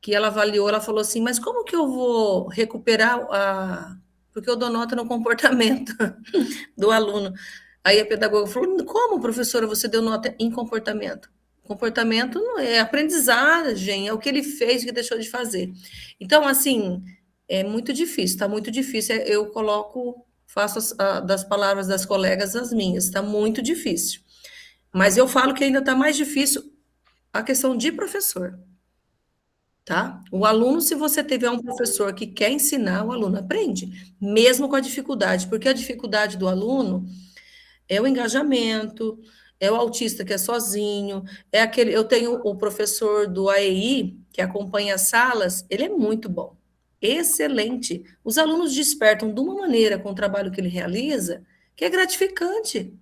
que ela avaliou, ela falou assim, mas como que eu vou recuperar porque eu dou nota no comportamento do aluno. Aí a pedagoga falou, como, professora, você deu nota em comportamento? Comportamento não é aprendizagem, é o que ele fez, o que deixou de fazer. Então, assim, é muito difícil, está muito difícil. Eu faço das palavras das colegas as minhas, está muito difícil. Mas eu falo que ainda está mais difícil a questão de professor. Tá? O aluno, se você tiver um professor que quer ensinar, o aluno aprende, mesmo com a dificuldade, porque a dificuldade do aluno é o engajamento, é o autista que é sozinho, é aquele. Eu tenho o professor do AEI, que acompanha as salas, ele é muito bom, excelente. Os alunos despertam de uma maneira com o trabalho que ele realiza, que é gratificante.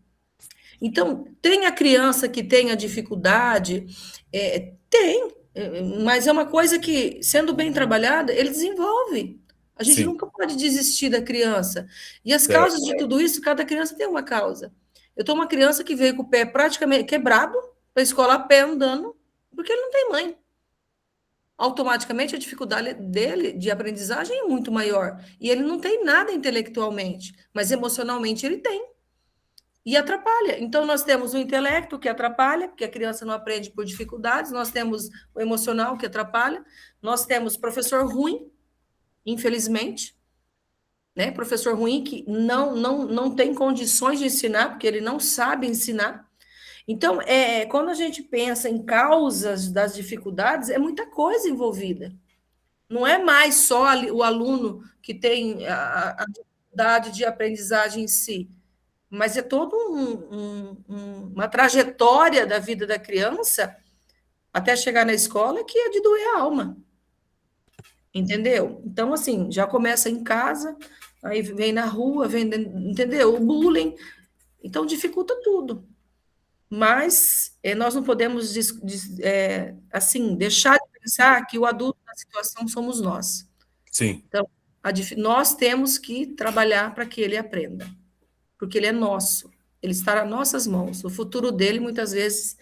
Então, tem a criança que tem a dificuldade, tem, mas é uma coisa que, sendo bem trabalhada, ele desenvolve. A gente Sim, nunca pode desistir da criança. E as certo. causas de tudo isso, cada criança tem uma causa. Eu tenho uma criança que veio com o pé praticamente quebrado para a escola a pé andando, porque ele não tem mãe. Automaticamente a dificuldade dele de aprendizagem é muito maior. E ele não tem nada intelectualmente, mas emocionalmente ele tem. E atrapalha. Então, nós temos o intelecto, que atrapalha, porque a criança não aprende por dificuldades, nós temos o emocional, que atrapalha, nós temos professor ruim, infelizmente, né? Professor ruim que não tem condições de ensinar, porque ele não sabe ensinar. Então, quando a gente pensa em causas das dificuldades, é muita coisa envolvida. Não é mais só o aluno que tem a dificuldade de aprendizagem em si, mas é toda uma trajetória da vida da criança até chegar na escola que é de doer a alma, entendeu? Então, assim, já começa em casa, aí vem na rua, entendeu? O bullying, então dificulta tudo. Mas nós não podemos, assim, deixar de pensar que o adulto da situação somos nós. Sim, Então, nós temos que trabalhar para que ele aprenda, porque ele é nosso, ele está nas nossas mãos. O futuro dele, muitas vezes,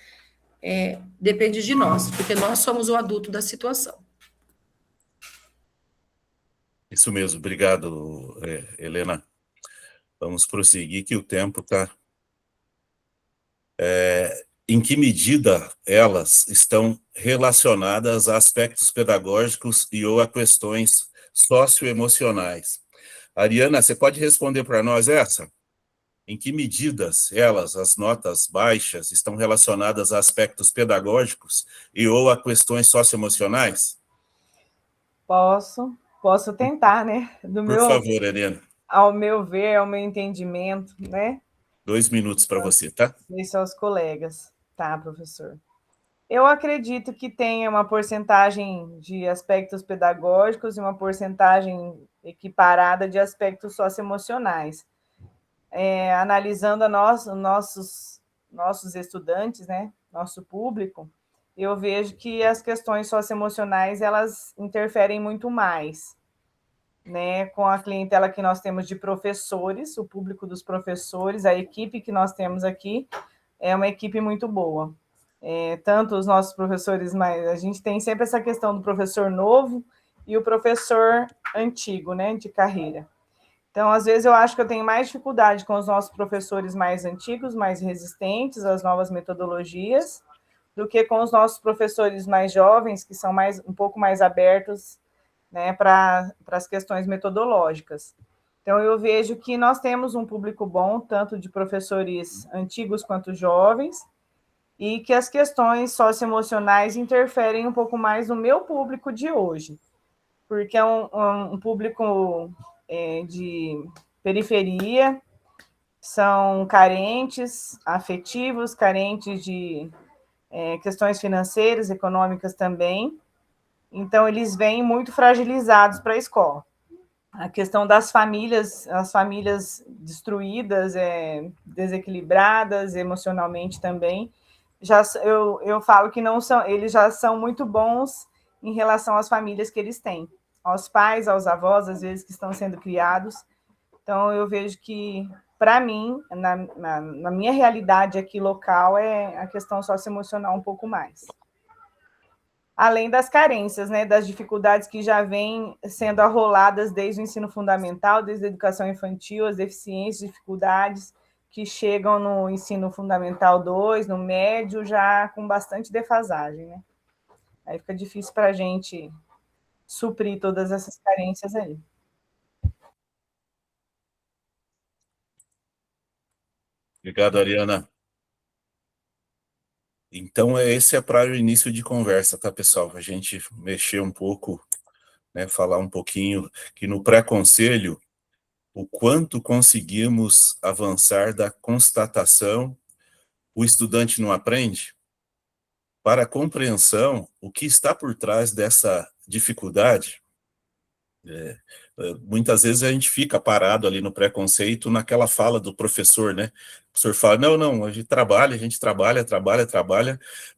depende de nós, porque nós somos o adulto da situação. isso mesmo. Obrigado, Helena. Vamos prosseguir, que o tempo está. Em que medida elas estão relacionadas a aspectos pedagógicos e ou a questões socioemocionais? Ariana, você pode responder para nós essa? Em que medidas elas, as notas baixas, estão relacionadas a aspectos pedagógicos e ou a questões socioemocionais? Posso tentar, né? Por favor, Ariana. Ao meu ver, ao meu entendimento, né? 2 minutos para você, tá? Isso aos colegas. Tá, professor. Eu acredito que tenha uma porcentagem de aspectos pedagógicos e uma porcentagem equiparada de aspectos socioemocionais. Analisando nossos estudantes, né, nosso público, eu vejo que as questões socioemocionais, elas interferem muito mais, né, com a clientela que nós temos de professores, o público dos professores, a equipe que nós temos aqui é uma equipe muito boa. Tanto os nossos professores, mas a gente tem sempre essa questão do professor novo e o professor antigo, né, de carreira. Então, às vezes, eu acho que eu tenho mais dificuldade com os nossos professores mais antigos, mais resistentes às novas metodologias, do que com os nossos professores mais jovens, que são um pouco mais abertos, né, para as questões metodológicas. Então, eu vejo que nós temos um público bom, tanto de professores antigos quanto jovens, e que as questões socioemocionais interferem um pouco mais no meu público de hoje, porque é um público de periferia, são carentes afetivos, carentes de questões financeiras, econômicas também, então eles vêm muito fragilizados para a escola. a questão das famílias, as famílias destruídas, desequilibradas emocionalmente também, eu falo que não são, eles já são muito bons em relação às famílias que eles têm, aos pais, aos avós, às vezes, que estão sendo criados. Então, eu vejo que, para mim, na minha realidade aqui local, é a questão socioemocional um pouco mais. Além das carências, né, das dificuldades que já vêm sendo arroladas desde o ensino fundamental, desde a educação infantil, as deficiências, dificuldades que chegam no ensino fundamental 2, no médio, já com bastante defasagem, né? Aí fica difícil para a gente suprir todas essas carências aí. Obrigado, Ariana. Então, esse é para o início de conversa, tá, pessoal? A gente mexer um pouco, né, falar um pouquinho que no pré-conselho, o quanto conseguimos avançar da constatação, o estudante não aprende, para a compreensão, o que está por trás dessa dificuldade. Muitas vezes a gente fica parado ali no preconceito, naquela fala do professor, né? O professor fala, não, a gente trabalha,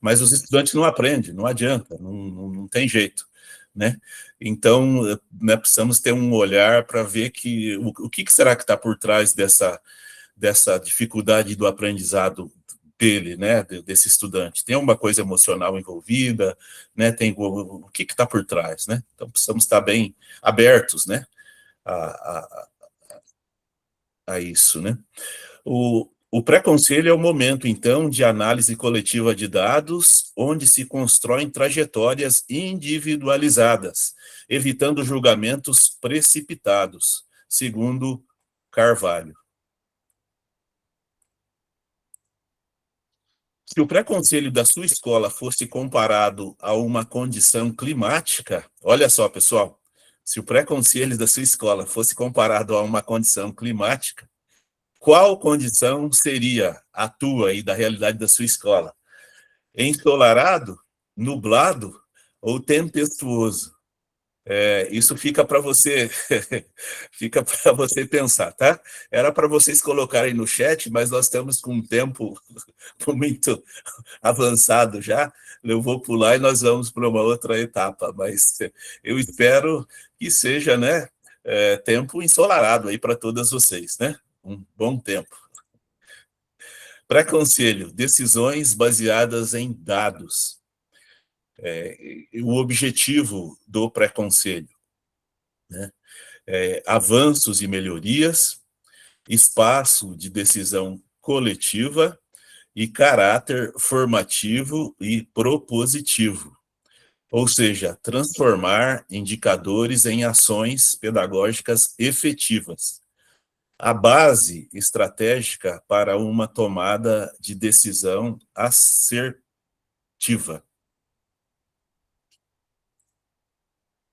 mas os estudantes não aprendem, não adianta, não tem jeito, né? Então, né, precisamos ter um olhar para ver que o que será que está por trás dessa dificuldade do aprendizado dele, né, desse estudante. Tem uma coisa emocional envolvida, né, tem o que está por trás, né? Então, precisamos estar bem abertos, né, a isso, né? O pré-conselho é o momento, então, de análise coletiva de dados, onde se constroem trajetórias individualizadas, evitando julgamentos precipitados, segundo Carvalho. Se o pré-conselho da sua escola fosse comparado a uma condição climática, olha só, pessoal, se o pré-conselho da sua escola fosse comparado a uma condição climática, qual condição seria a tua e da realidade da sua escola? Ensolarado, nublado ou tempestuoso? Isso fica para você, fica para você pensar, tá? Era para vocês colocarem no chat, mas nós estamos com um tempo muito avançado já. Eu vou pular e nós vamos para uma outra etapa, mas eu espero que seja, né, tempo ensolarado aí para todas vocês, né? Um bom tempo. Pré-conselho, decisões baseadas em dados. O objetivo do pré-conselho, né? Avanços e melhorias, espaço de decisão coletiva e caráter formativo e propositivo. Ou seja, transformar indicadores em ações pedagógicas efetivas. A base estratégica para uma tomada de decisão assertiva.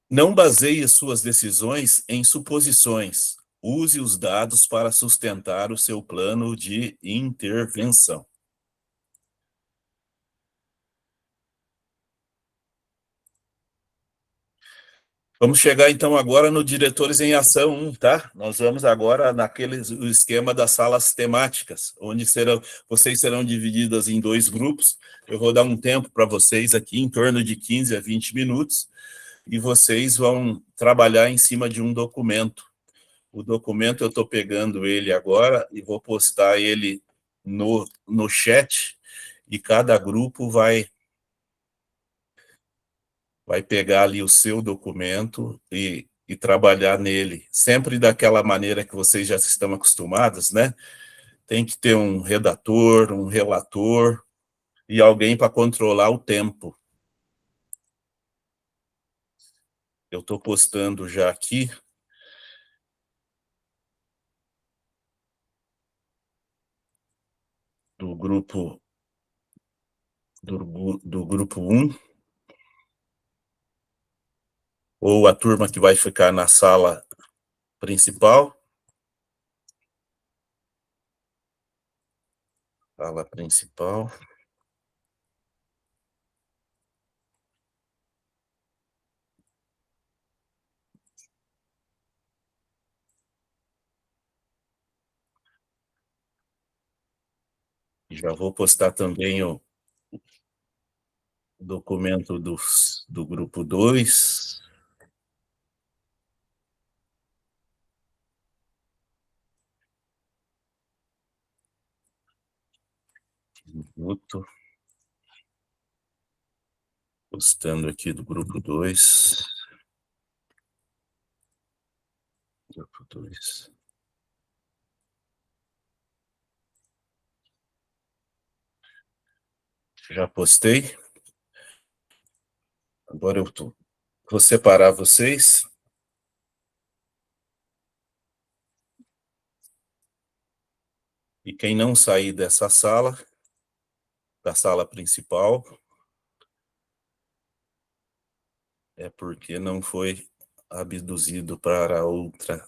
Não baseie suas decisões em suposições. Use os dados para sustentar o seu plano de intervenção. Vamos chegar, então, agora no Diretores em Ação 1, tá? Nós vamos agora o esquema das salas temáticas, onde vocês serão divididas em 2 grupos. Eu vou dar um tempo para vocês aqui, em torno de 15 a 20 minutos, e vocês vão trabalhar em cima de um documento. O documento, eu estou pegando ele agora e vou postar ele no chat, e cada grupo vai pegar ali o seu documento e trabalhar nele, sempre daquela maneira que vocês já estão acostumados, né? Tem que ter um redator, um relator e alguém para controlar o tempo. Eu estou postando já aqui. Do grupo 1, ou a turma que vai ficar na sala principal. Sala principal. Já vou postar também o documento do grupo 2. Minuto. Postando aqui do grupo 2. Grupo 2. Já postei. Agora vou separar vocês. E quem não sair dessa sala, da sala principal, é porque não foi abduzido para outra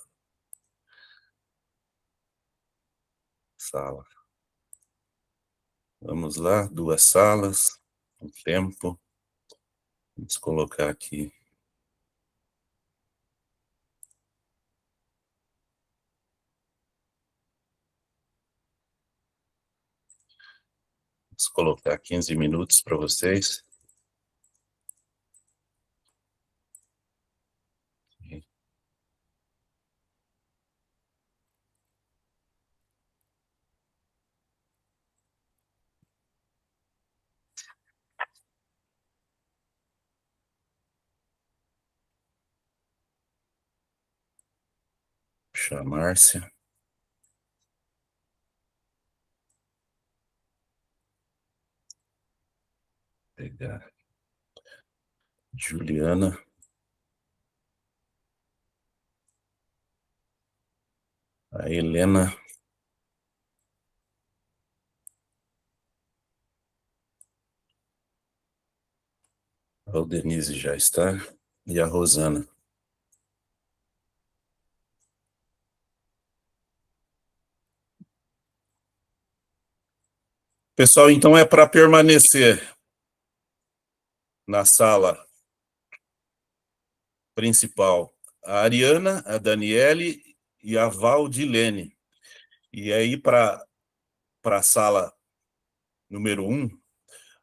sala. Vamos lá, 2 salas, o tempo. Vamos colocar aqui. Vamos colocar 15 minutos para vocês. Puxar a Márcia. Pegar Juliana. A Helena. A Denise já está. E a Rosana. Pessoal, então é para permanecer na sala principal a Ariana, a Daniele e a Valdilene. E aí para a sala número 1,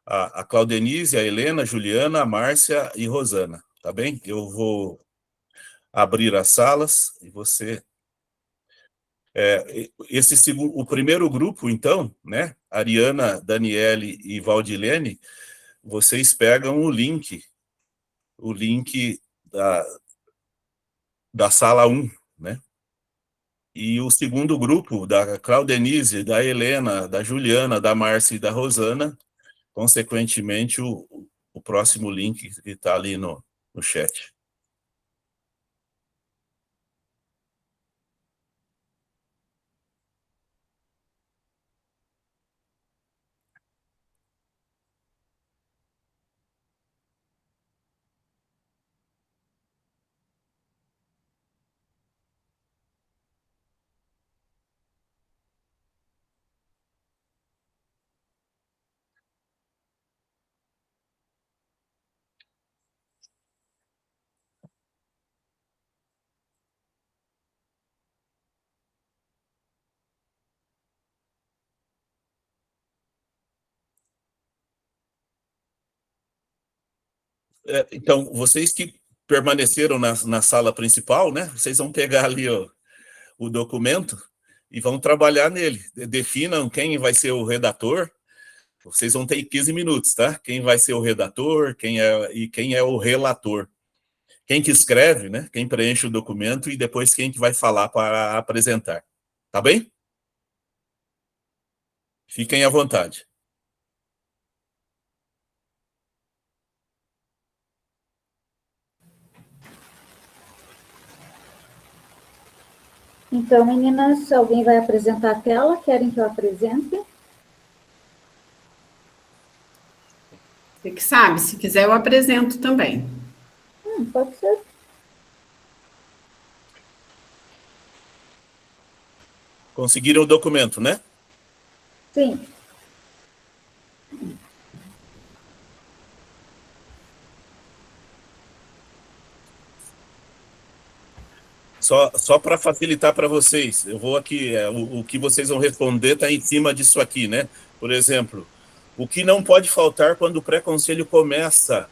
a Claudenise, a Helena, a Juliana, a Márcia e Rosana, tá bem? Eu vou abrir as salas e você... o primeiro grupo, então, né? Ariana, Daniele e Valdilene, vocês pegam o link da sala 1, né? E o segundo grupo, da Claudenise, da Helena, da Juliana, da Márcia e da Rosana, consequentemente, o próximo link que está ali no chat. Então, vocês que permaneceram na sala principal, né? Vocês vão pegar ali o documento e vão trabalhar nele. Definam quem vai ser o redator. Vocês vão ter 15 minutos, tá? Quem vai ser o redator, quem é o relator. Quem que escreve, né? Quem preenche o documento e depois quem que vai falar para apresentar. Tá bem? Fiquem à vontade. Então, meninas, alguém vai apresentar a tela? Querem que eu apresente? Você que sabe, se quiser eu apresento também. Pode ser. Conseguiram o documento, né? Sim. Só para facilitar para vocês, eu vou aqui, o que vocês vão responder está em cima disso aqui, né? Por exemplo, o que não pode faltar quando o pré-conselho começa?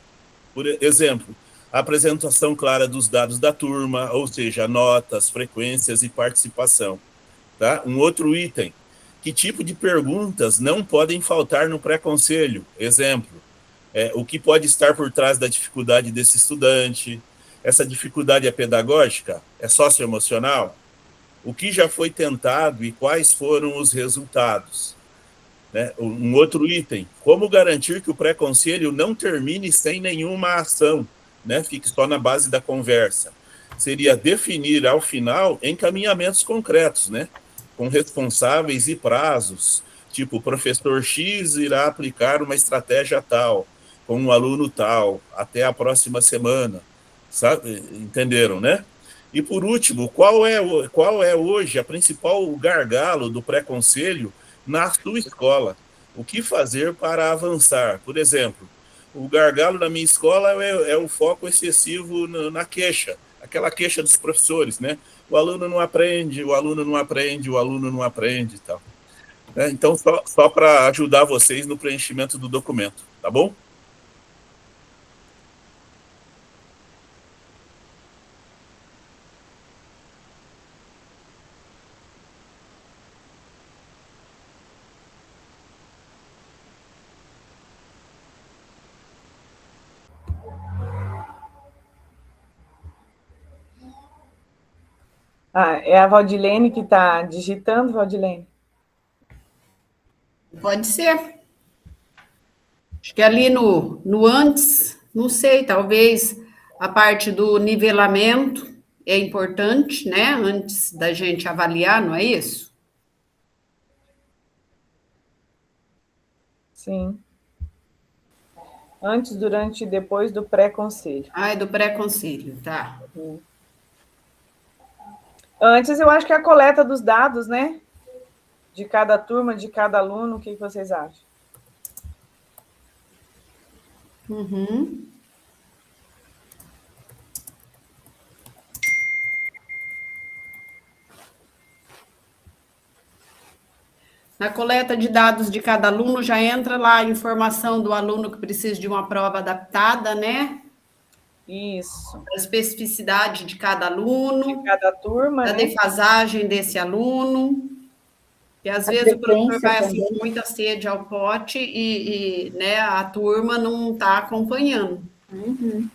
Por exemplo, a apresentação clara dos dados da turma, ou seja, notas, frequências e participação. Tá? Um outro item, que tipo de perguntas não podem faltar no pré-conselho? Exemplo, o que pode estar por trás da dificuldade desse estudante? Essa dificuldade é pedagógica? É socioemocional? O que já foi tentado e quais foram os resultados? Né? Um outro item, como garantir que o pré-conselho não termine sem nenhuma ação, né? Fique só na base da conversa. Seria definir, ao final, encaminhamentos concretos, né? Com responsáveis e prazos, tipo, o professor X irá aplicar uma estratégia tal, com um aluno tal, até a próxima semana, sabe? Entenderam, né? E, por último, qual é hoje a principal gargalo do pré-conselho na sua escola? O que fazer para avançar? Por exemplo, o gargalo da minha escola é o foco excessivo na queixa, aquela queixa dos professores, né? O aluno não aprende, o aluno não aprende, o aluno não aprende e tal. Então, só para ajudar vocês no preenchimento do documento, tá bom? É a Valdilene que está digitando, Valdilene? Pode ser. Acho que ali no antes, não sei, talvez a parte do nivelamento é importante, né? Antes da gente avaliar, não é isso? Sim. Antes, durante e depois do pré-conselho. Ah, é do pré-conselho, tá. Antes, eu acho que é a coleta dos dados, né? De cada turma, de cada aluno, o que vocês acham? Uhum. Na coleta de dados de cada aluno já entra lá a informação do aluno que precisa de uma prova adaptada, né? Isso. A especificidade de cada aluno, de cada turma, da né? defasagem desse aluno. E às vezes o professor vai assim com muita sede ao pote e né, a turma não está acompanhando. Uhum.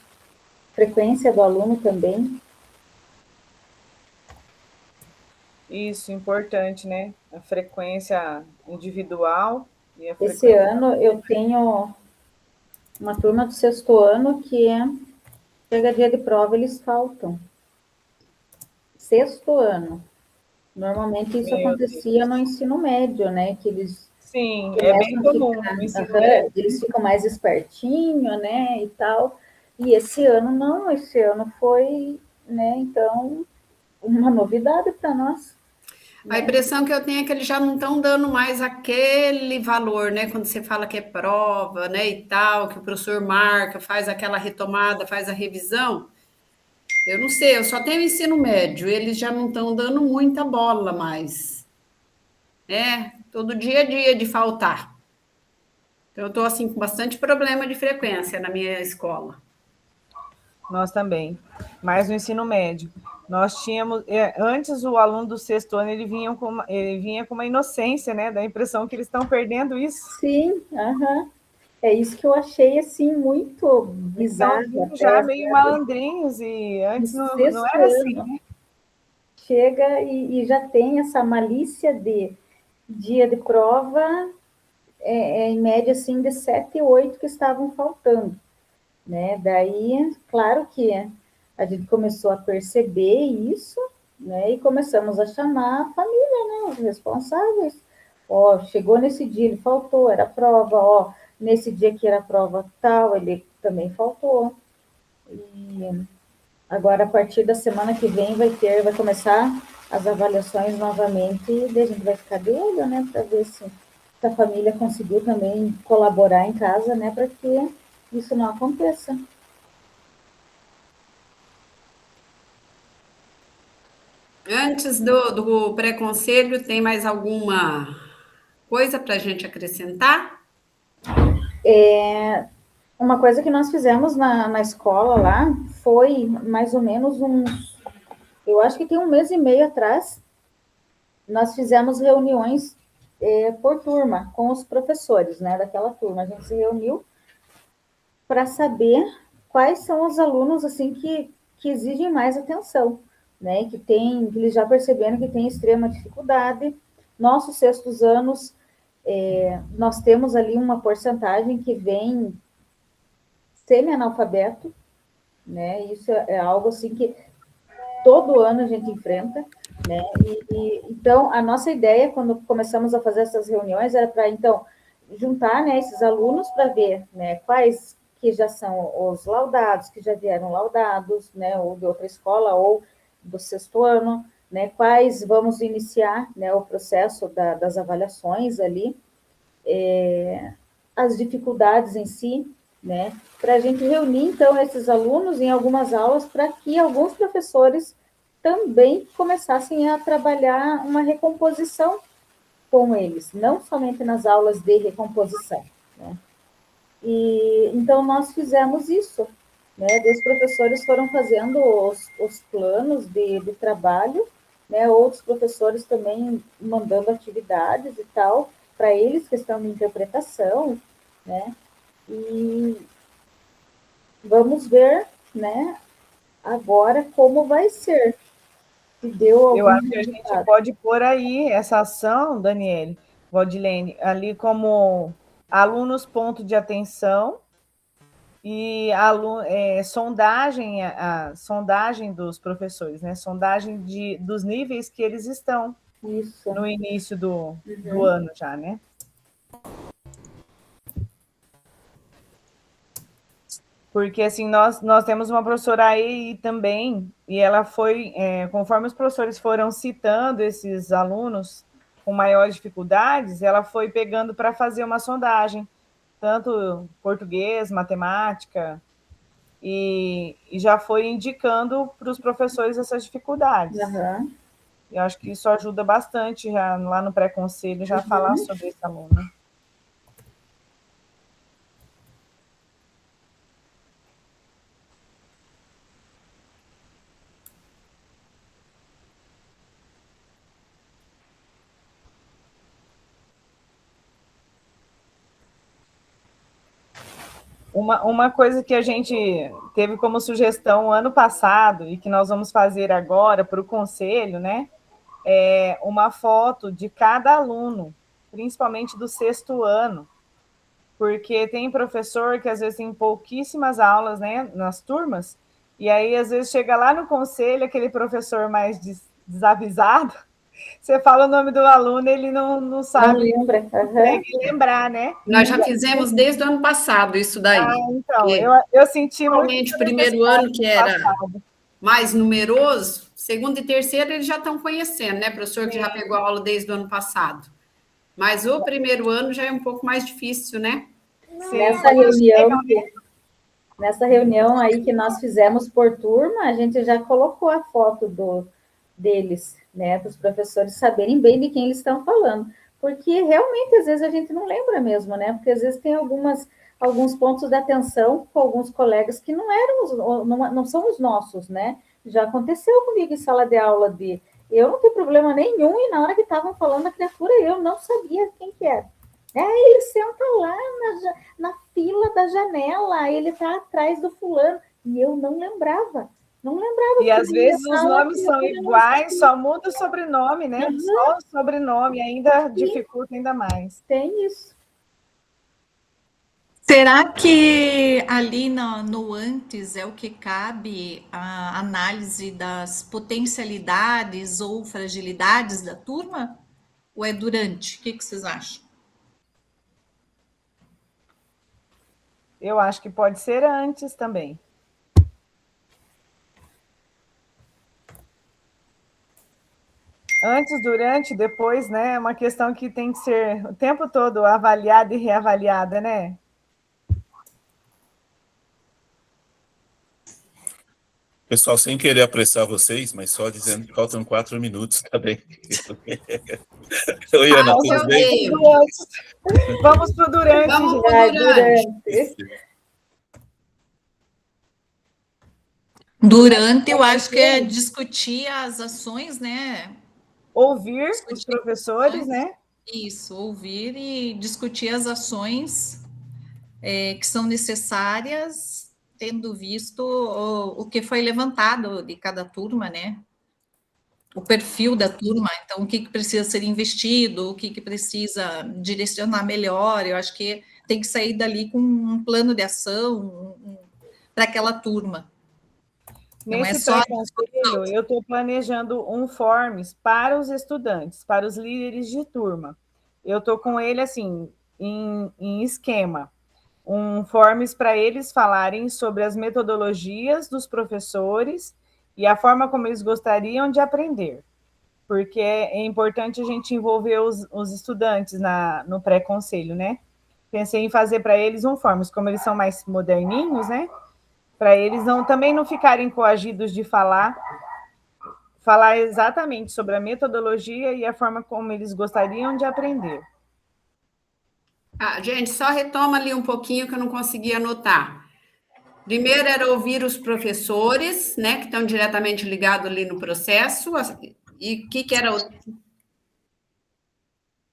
Frequência do aluno também. Isso, importante, né? A frequência individual e a frequência... Esse ano eu tenho uma turma do 6º ano que chega dia de prova, eles faltam. 6º ano. Normalmente isso acontecia no ensino médio, né? Que eles Sim, é bem comum no ensino médio. Eles ficam mais espertinho, né? E tal. E esse ano não, esse ano foi, né? Então, uma novidade para nós. A impressão que eu tenho é que eles já não estão dando mais aquele valor, né? Quando você fala que é prova, né? E tal, que o professor marca, faz aquela retomada, faz a revisão. Eu não sei, eu só tenho ensino médio, eles já não estão dando muita bola mais. Todo dia é dia de faltar. Então, eu estou assim com bastante problema de frequência na minha escola. Nós também, mas no ensino médio. Nós tínhamos, antes o aluno do 6º ano, ele vinha com uma inocência, né? Da impressão que eles estão perdendo isso. Sim, é isso que eu achei, assim, muito bizarro. Então, já meio malandrinhos, e antes não era assim, né? Chega e já tem essa malícia de dia de prova, em média, assim, de 7 e 8 que estavam faltando, né? Daí, claro que a gente começou a perceber isso, né? E começamos a chamar a família, né? Os responsáveis. Ó, chegou nesse dia, ele faltou, era prova, ó, nesse dia que era prova tal, ele também faltou. E agora, a partir da semana que vem, vai começar as avaliações novamente, e daí a gente vai ficar de olho, né, para ver se a família conseguiu também colaborar em casa, né, para que isso não aconteça. Antes do pré-conselho, tem mais alguma coisa para a gente acrescentar? Uma coisa que nós fizemos na escola lá foi mais ou menos eu acho que tem 1 mês e meio atrás, nós fizemos reuniões por turma com os professores, né, daquela turma. A gente se reuniu para saber quais são os alunos assim que exigem mais atenção, né, que eles já perceberam que tem extrema dificuldade. Nossos sextos anos, nós temos ali uma porcentagem que vem semi-analfabeto, né? Isso é algo assim que todo ano a gente enfrenta, né? Então, a nossa ideia, quando começamos a fazer essas reuniões, era para, então, juntar, né, esses alunos para ver, né, quais que já são os laudados, que já vieram laudados, né, ou de outra escola, ou do sexto ano, né, quais vamos iniciar, né, o processo das avaliações ali, as dificuldades em si, né, para a gente reunir, então, esses alunos em algumas aulas para que alguns professores também começassem a trabalhar uma recomposição com eles, não somente nas aulas de recomposição, né. E, então, nós fizemos isso, né, os professores foram fazendo os planos de trabalho, né, outros professores também mandando atividades e tal, para eles, questão de interpretação, né, e vamos ver, né, agora como vai ser. Se deu Eu algum acho que a gente resultado. pode pôr aí essa ação, Daniele, Valdilene, ali como alunos ponto de atenção e sondagem, a sondagem dos professores, né? Sondagem dos níveis que eles estão Isso. no início do ano já, né? Porque, assim, nós temos uma professora aí também, e ela foi, conforme os professores foram citando esses alunos com maiores dificuldades, ela foi pegando para fazer uma sondagem, tanto português, matemática, e já foi indicando para os professores essas dificuldades. Uhum. Eu acho que isso ajuda bastante já lá no pré-conselho, já falar sobre esse aluno. Uma coisa que a gente teve como sugestão ano passado e que nós vamos fazer agora para o conselho, né, é uma foto de cada aluno, principalmente do sexto ano, porque tem professor que às vezes tem pouquíssimas aulas, né, nas turmas, e aí às vezes chega lá no conselho aquele professor mais desavisado, você fala o nome do aluno, ele não sabe, não lembra. consegue lembrar, né? Nós já fizemos desde o ano passado isso daí. Então, eu senti Principalmente o primeiro ano, que era mais numeroso, segundo e terceiro eles já estão conhecendo, né, professor, que já pegou a aula desde o ano passado. Mas o primeiro ano já é um pouco mais difícil, né? Nessa reunião aí que nós fizemos por turma, a gente já colocou a foto deles, né, para os professores saberem bem de quem eles estão falando, porque realmente às vezes a gente não lembra mesmo, né, porque às vezes tem alguns pontos de atenção com alguns colegas que não são os nossos, né, já aconteceu comigo em sala de aula eu não tenho problema nenhum, e na hora que estavam falando a criatura, eu não sabia quem que era. Ele senta lá na fila da janela, ele está atrás do fulano, e eu não lembrava. E às vezes os nomes são iguais, só muda o sobrenome, né? Só o sobrenome ainda dificulta ainda mais. Tem isso. Será que ali no antes é o que cabe a análise das potencialidades ou fragilidades da turma? Ou é durante? O que vocês acham? Eu acho que pode ser antes também. Antes, durante, depois, né? É uma questão que tem que ser o tempo todo avaliada e reavaliada, né? Pessoal, sem querer apressar vocês, mas só dizendo que faltam 4 minutos, tá bem? Oi, Ana, tudo bem? Vamos pro durante. Vamos pro durante. Durante, eu acho que é discutir as ações, né? Ouvir os professores, né? Isso, ouvir e discutir as ações que são necessárias, tendo visto o que foi levantado de cada turma, né? O perfil da turma, então o que precisa ser investido, o que precisa direcionar melhor. Eu acho que tem que sair dali com um plano de ação para aquela turma. Nesse pré-conselho, eu estou planejando um forms para os estudantes, para os líderes de turma. Eu estou com ele, assim, em esquema. Um forms para eles falarem sobre as metodologias dos professores e a forma como eles gostariam de aprender. Porque é importante a gente envolver os estudantes no pré-conselho, né? Pensei em fazer para eles um forms, como eles são mais moderninhos, né? Para eles também não ficarem coagidos de falar exatamente sobre a metodologia e a forma como eles gostariam de aprender. Gente, só retoma ali um pouquinho que eu não consegui anotar. Primeiro era ouvir os professores, né, que estão diretamente ligados ali no processo, e o que era o...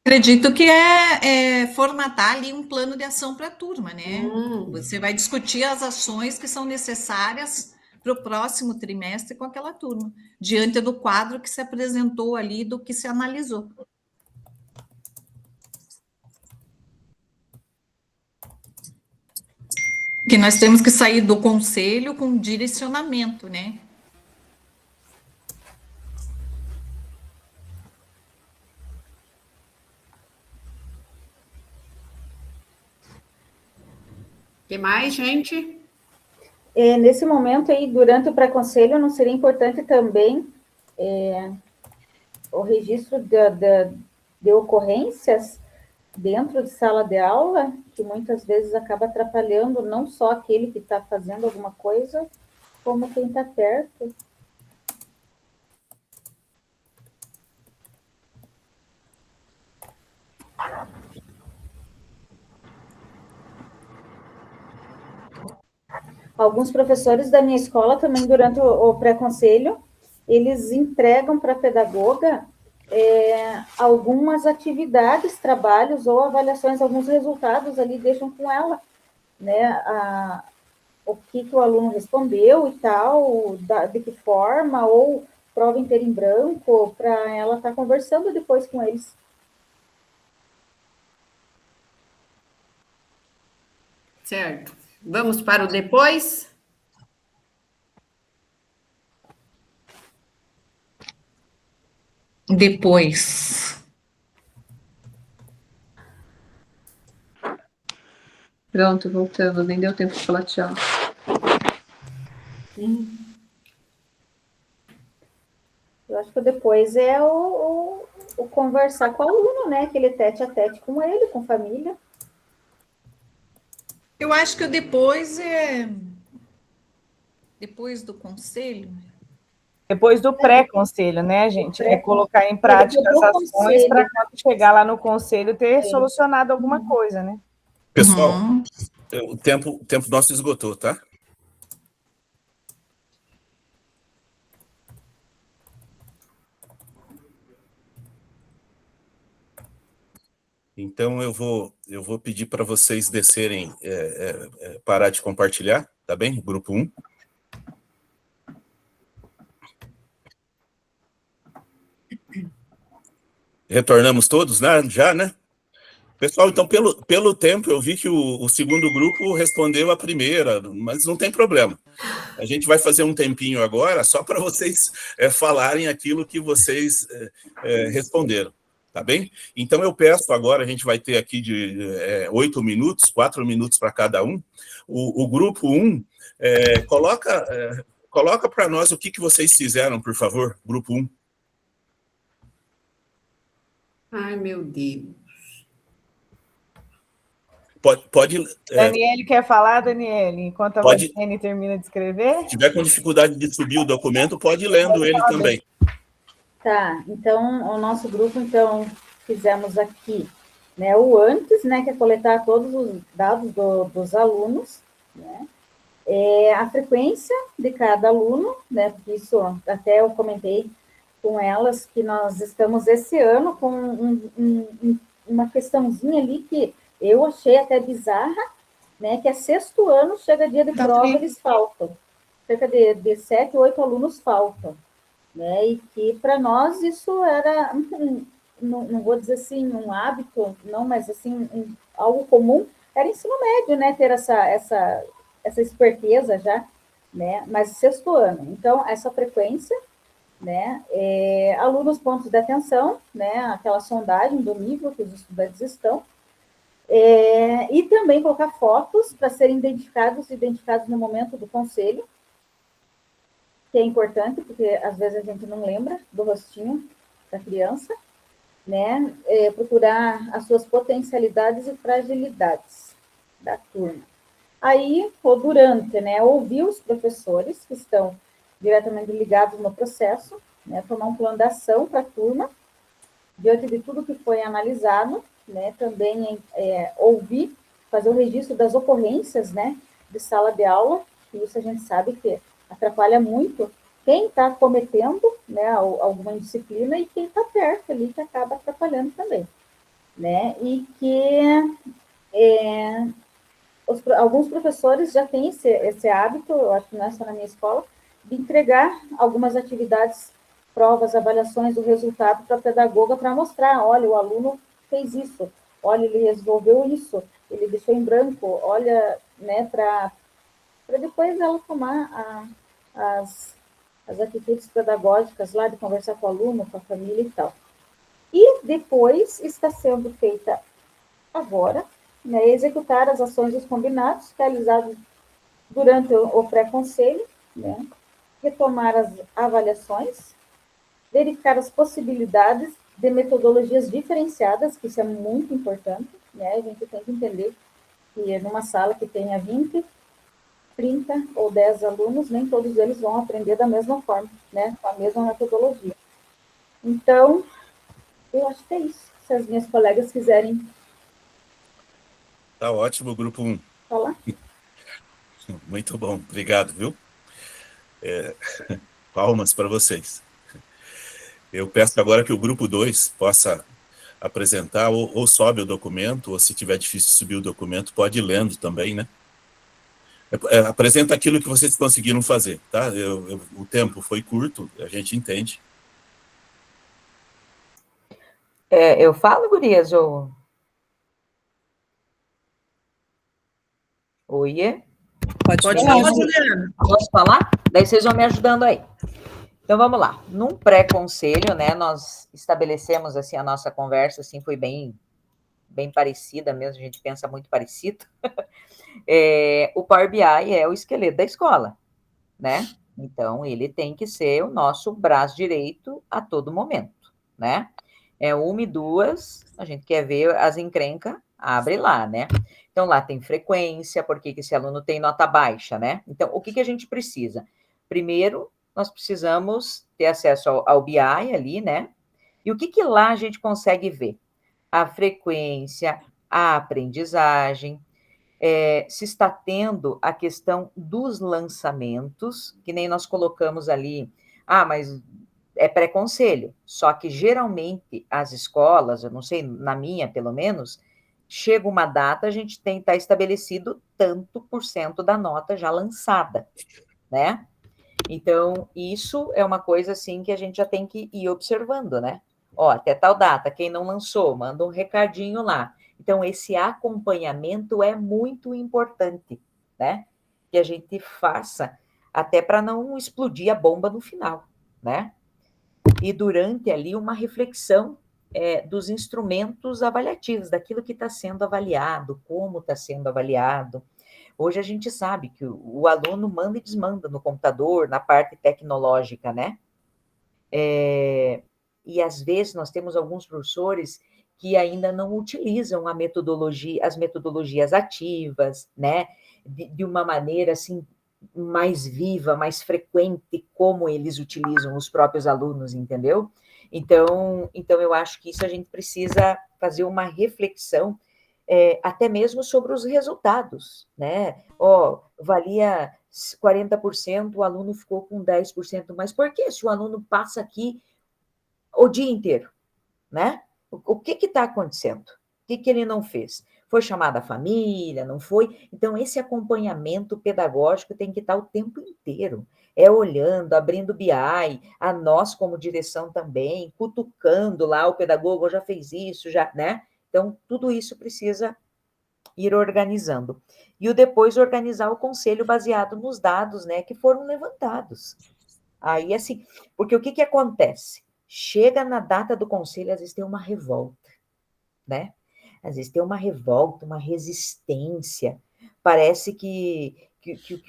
Acredito que é formatar ali um plano de ação para a turma, né? Você vai discutir as ações que são necessárias para o próximo trimestre com aquela turma, diante do quadro que se apresentou ali, do que se analisou. Que nós temos que sair do conselho com direcionamento, né? O que mais, gente? Nesse momento aí, durante o pré-conselho, não seria importante também o registro de ocorrências dentro de sala de aula, que muitas vezes acaba atrapalhando não só aquele que está fazendo alguma coisa, como quem está perto. Alguns professores da minha escola também, durante o pré-conselho, eles entregam para a pedagoga algumas atividades, trabalhos ou avaliações, alguns resultados ali deixam com ela, né, o que o aluno respondeu e tal, de que forma, ou prova inteira em branco, para ela estar conversando depois com eles. Certo. Vamos para o depois? Depois. Pronto, voltamos. Nem deu tempo de falar tchau. Eu acho que depois é o conversar com o aluno, né? Aquele tete a tete com ele, com a família. Eu acho que o depois depois do conselho. Depois do pré-conselho, né, gente? É colocar em prática as ações para quando chegar lá no conselho ter solucionado alguma coisa, né? Pessoal, o tempo nosso esgotou, tá? Então, eu vou pedir para vocês descerem, parar de compartilhar, tá bem? Grupo 1. Retornamos todos, né? Já, né? Pessoal, então, pelo tempo, eu vi que o segundo grupo respondeu a primeira, mas não tem problema. A gente vai fazer um tempinho agora, só para vocês falarem aquilo que vocês responderam, tá bem? Então, eu peço agora, a gente vai ter aqui de 8 minutos, 4 minutos para cada um. O grupo 1, coloca para nós o que vocês fizeram, por favor, grupo 1. Ai, meu Deus. Pode, Daniele quer falar, Daniele, enquanto a pode, Marlene termina de escrever? se tiver com dificuldade de subir o documento, pode ir lendo ele também. Tá, então, o nosso grupo, então, fizemos aqui, né, o antes, né, que é coletar todos os dados dos alunos, né, a frequência de cada aluno, né, porque isso até eu comentei com elas, que nós estamos esse ano com uma questãozinha ali que eu achei até bizarra, né, que é sexto ano, chega dia de prova, eles faltam. Cerca de 7, 8 alunos faltam. Né, e que para nós isso era, não vou dizer assim, um hábito, não, mas assim, algo comum, era ensino médio, né, ter essa esperteza já, né, mas sexto ano. Então, essa frequência, né, alunos pontos de atenção, né, aquela sondagem do nível que os estudantes estão, e também colocar fotos para serem identificados no momento do conselho, que é importante, porque às vezes a gente não lembra do rostinho da criança, né? Procurar as suas potencialidades e fragilidades da turma. Aí, ou durante, né? Ouvir os professores que estão diretamente ligados no processo, né? Formar um plano de ação para a turma, diante de tudo que foi analisado, né? Também ouvir, fazer o registro das ocorrências, né? De sala de aula, que isso a gente sabe que atrapalha muito quem está cometendo, né, alguma indisciplina e quem está perto ali, que acaba atrapalhando também, né, e que alguns professores já têm esse hábito, eu acho que não é só na minha escola, de entregar algumas atividades, provas, avaliações do resultado para a pedagoga para mostrar, olha, o aluno fez isso, olha, ele resolveu isso, ele deixou em branco, olha, né, para depois ela tomar as atitudes pedagógicas lá, de conversar com o aluno, com a família e tal. E depois está sendo feita agora, né, executar as ações dos combinados realizados durante o pré-conselho, né, retomar as avaliações, verificar as possibilidades de metodologias diferenciadas, que isso é muito importante, né, a gente tem que entender que numa sala que tenha 20, 30 ou 10 alunos, nem todos eles vão aprender da mesma forma, né, com a mesma metodologia. Então, eu acho que é isso. Se as minhas colegas quiserem Tá ótimo, grupo 1. falar. Muito bom, obrigado, viu? Palmas para vocês. Eu peço agora que o grupo 2 possa apresentar, ou sobe o documento, ou se tiver difícil subir o documento, pode ir lendo também, né? Apresenta aquilo que vocês conseguiram fazer, tá? O tempo foi curto, a gente entende. Eu falo, gurias, ou... Oiê? Pode Pode falar, falar, Juliana. Juliana. Posso falar? Daí vocês vão me ajudando aí. Então, vamos lá. Num pré-conselho, né, nós estabelecemos, assim, a nossa conversa, assim, foi bem parecida mesmo, a gente pensa muito parecido. O Power BI é o esqueleto da escola, né? Então, ele tem que ser o nosso braço direito a todo momento, né? Uma e duas, a gente quer ver as encrencas, abre lá, né? Então, lá tem frequência, porque esse aluno tem nota baixa, né? Então, o que a gente precisa? Primeiro, nós precisamos ter acesso ao BI ali, né? E o que lá a gente consegue ver? A frequência, a aprendizagem, se está tendo a questão dos lançamentos, que nem nós colocamos ali, mas é pré-conselho, só que geralmente as escolas, eu não sei, na minha pelo menos, chega uma data, a gente tem que estar estabelecido tanto por cento da nota já lançada, né? Então, isso é uma coisa, assim, que a gente já tem que ir observando, né? Até tal data, quem não lançou, manda um recadinho lá. Então, esse acompanhamento é muito importante, né? Que a gente faça, até para não explodir a bomba no final, né? E durante ali uma reflexão dos instrumentos avaliativos, daquilo que está sendo avaliado, como está sendo avaliado. Hoje a gente sabe que o aluno manda e desmanda no computador, na parte tecnológica, né? E às vezes nós temos alguns professores que ainda não utilizam as metodologias ativas, né, de uma maneira assim mais viva, mais frequente, como eles utilizam os próprios alunos, entendeu? Então eu acho que isso a gente precisa fazer uma reflexão, até mesmo sobre os resultados, né? Valia 40%, o aluno ficou com 10%, mas por que se o aluno passa aqui o dia inteiro, né? O que está acontecendo? O que ele não fez? Foi chamada a família, não foi? Então, esse acompanhamento pedagógico tem que estar o tempo inteiro. Olhando, abrindo BI, a nós como direção também, cutucando lá, o pedagogo já fez isso, já, né? Então, tudo isso precisa ir organizando. E depois organizar o conselho baseado nos dados, né, que foram levantados. Aí, assim, porque o que acontece? Chega na data do conselho, às vezes tem uma revolta, né? Às vezes tem uma revolta, uma resistência. Parece que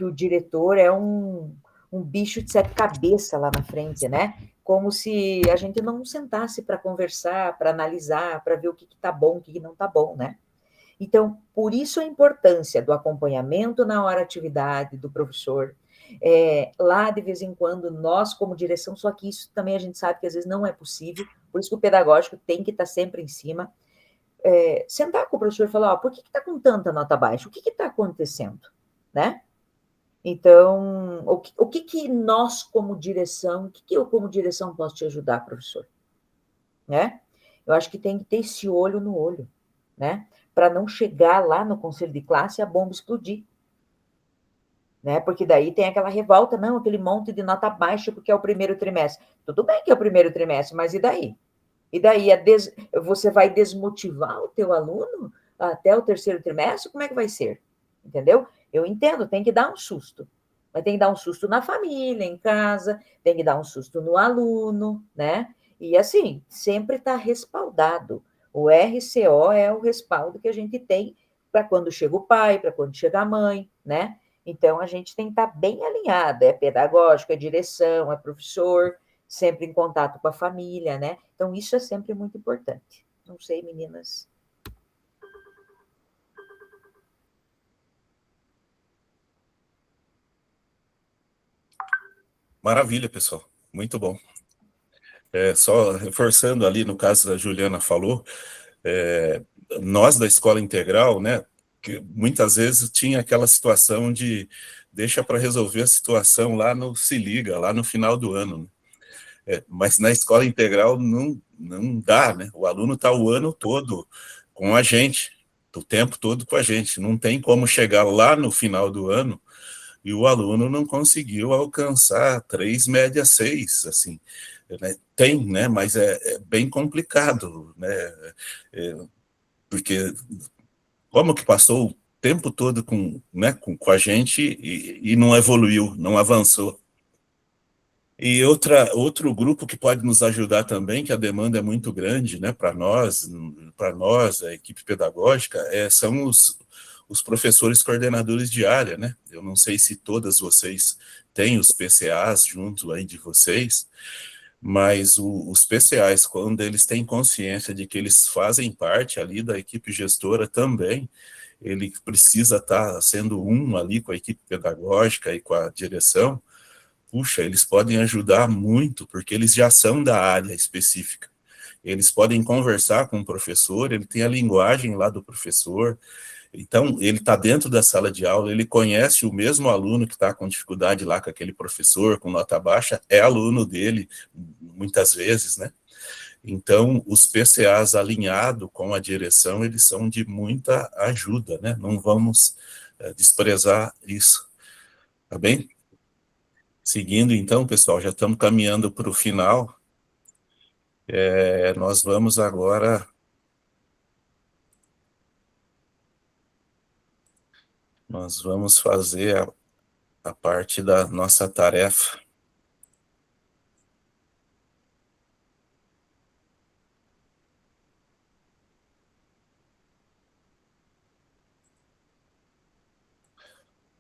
o diretor é um bicho de sete cabeças lá na frente, né? Como se a gente não sentasse para conversar, para analisar, para ver o que está bom, o que não está bom, né? Então, por isso a importância do acompanhamento na hora atividade do professor, lá de vez em quando, nós como direção, só que isso também a gente sabe que às vezes não é possível, por isso que o pedagógico tem que estar sempre em cima, sentar com o professor e falar, por que está com tanta nota baixa? O que está acontecendo? Né? Então, o que nós como direção, o que eu como direção posso te ajudar, professor? Né? Eu acho que tem que ter esse olho no olho, né? Para não chegar lá no conselho de classe e a bomba explodir. Né? Porque daí tem aquela revolta, não, aquele monte de nota baixa porque é o primeiro trimestre. Tudo bem que é o primeiro trimestre, mas e daí? E daí você vai desmotivar o teu aluno até o terceiro trimestre? Como é que vai ser? Entendeu? Eu entendo, tem que dar um susto. Mas tem que dar um susto na família, em casa, tem que dar um susto no aluno, né? E assim, sempre está respaldado. O RCO é o respaldo que a gente tem para quando chega o pai, para quando chega a mãe, né? Então, a gente tem que estar bem alinhado, é pedagógico, é direção, é professor, sempre em contato com a família, né? Então, isso é sempre muito importante. Não sei, meninas. Maravilha, pessoal. Muito bom. Só reforçando ali, no caso, a Juliana falou, nós da escola integral, né, que muitas vezes tinha aquela situação de deixa para resolver a situação lá no Se Liga, lá no final do ano. Né? Mas na escola integral não dá, né? O aluno está o ano todo com a gente, o tempo todo com a gente. Não tem como chegar lá no final do ano e o aluno não conseguiu alcançar 3, média 6, assim. Né? Tem, né? Mas é bem complicado, né? Porque como que passou o tempo todo né, com a gente e não evoluiu, não avançou. E outro grupo que pode nos ajudar também, que a demanda é muito grande, né, para nós, a equipe pedagógica, são os professores coordenadores de área, né? Eu não sei se todas vocês têm os PCAs junto aí de vocês, mas os PCAs, quando eles têm consciência de que eles fazem parte ali da equipe gestora também, ele precisa estar sendo ali com a equipe pedagógica e com a direção, puxa, eles podem ajudar muito, porque eles já são da área específica. Eles podem conversar com o professor, ele tem a linguagem lá do professor, então ele está dentro da sala de aula, ele conhece o mesmo aluno que está com dificuldade lá com aquele professor, com nota baixa, é aluno dele, muitas vezes, né? Então, os PCAs alinhados com a direção, eles são de muita ajuda, né? Não vamos desprezar isso, tá bem? Seguindo, então, pessoal, já estamos caminhando para o final. Nós vamos agora... Nós vamos fazer a parte da nossa tarefa.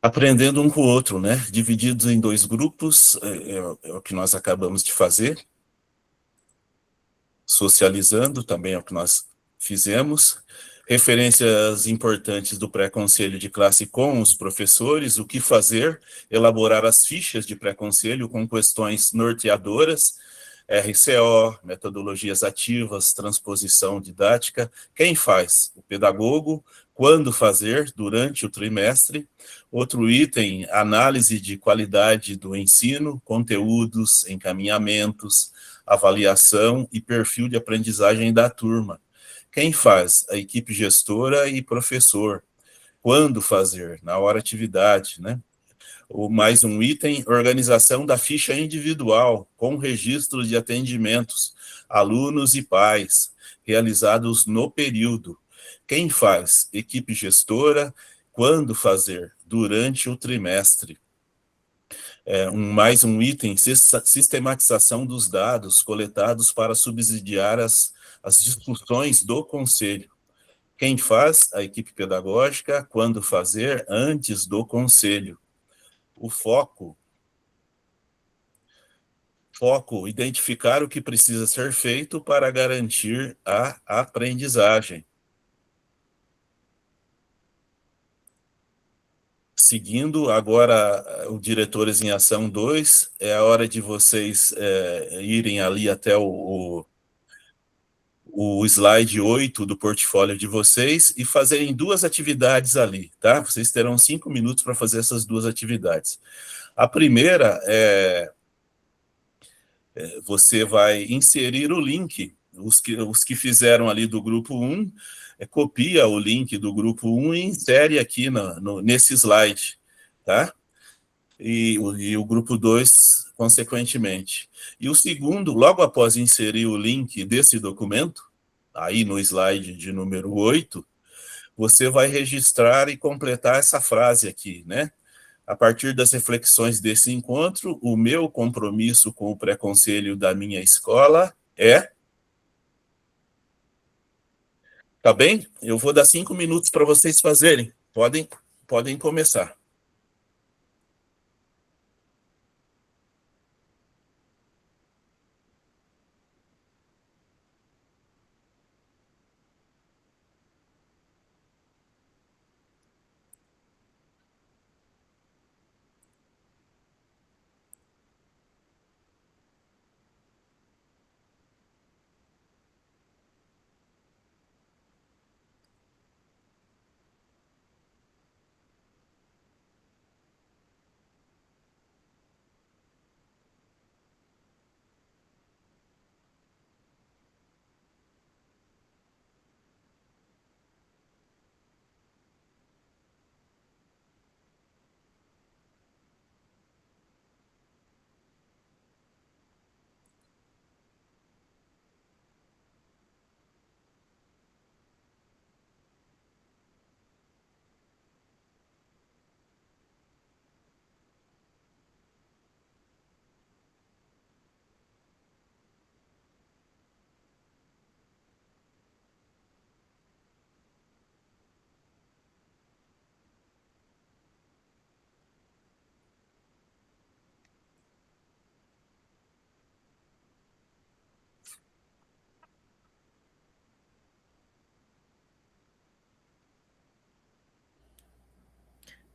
Aprendendo um com o outro, né? Divididos em 2 grupos, é o que nós acabamos de fazer. Socializando também é o que nós fizemos. Referências importantes do pré-conselho de classe com os professores, o que fazer, elaborar as fichas de pré-conselho com questões norteadoras, RCO, metodologias ativas, transposição didática. Quem faz? O pedagogo. Quando fazer? Durante o trimestre. Outro item, análise de qualidade do ensino, conteúdos, encaminhamentos, avaliação e perfil de aprendizagem da turma. Quem faz? A equipe gestora e professor. Quando fazer? Na hora atividade, né? Mais um item, organização da ficha individual, com registro de atendimentos, alunos e pais, realizados no período. Quem faz? Equipe gestora. Quando fazer? Durante o trimestre. Mais um item, sistematização dos dados coletados para subsidiar as discussões do conselho. Quem faz? A equipe pedagógica. Quando fazer? Antes do conselho. O foco, identificar o que precisa ser feito para garantir a aprendizagem. Seguindo agora o Diretores em Ação 2, é a hora de vocês irem ali até o slide 8 do portfólio de vocês e fazerem 2 atividades ali, tá? Vocês terão 5 minutos para fazer essas 2 atividades. A primeira você vai inserir o link, os que fizeram ali do grupo 1, copia o link do grupo 1 e insere aqui nesse slide, tá? E o grupo 2, consequentemente. E o segundo, logo após inserir o link desse documento, aí no slide de número 8, você vai registrar e completar essa frase aqui, né? A partir das reflexões desse encontro, o meu compromisso com o pré-conselho da minha escola é... Tá bem? Eu vou dar 5 minutos para vocês fazerem. Podem começar.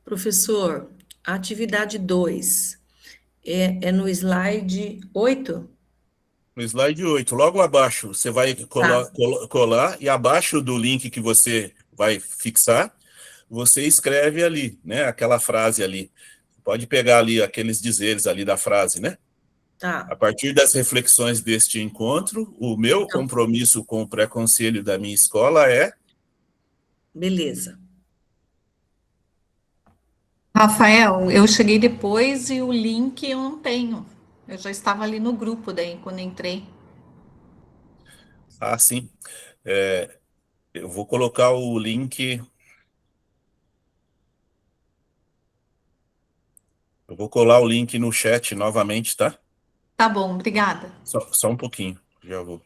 Professor, a atividade 2 é no slide 8? No slide 8, logo abaixo, você vai colar e abaixo do link que você vai fixar, você escreve ali, né, aquela frase ali. Pode pegar ali aqueles dizeres ali da frase, né? Tá. A partir das reflexões deste encontro, o meu compromisso com o pré-conselho da minha escola é... Beleza. Rafael, eu cheguei depois e o link eu não tenho. Eu já estava ali no grupo daí, quando entrei. Ah, sim. Eu vou colocar o link... Eu vou colar o link no chat novamente, tá? Tá bom, obrigada. Só um pouquinho, já vou.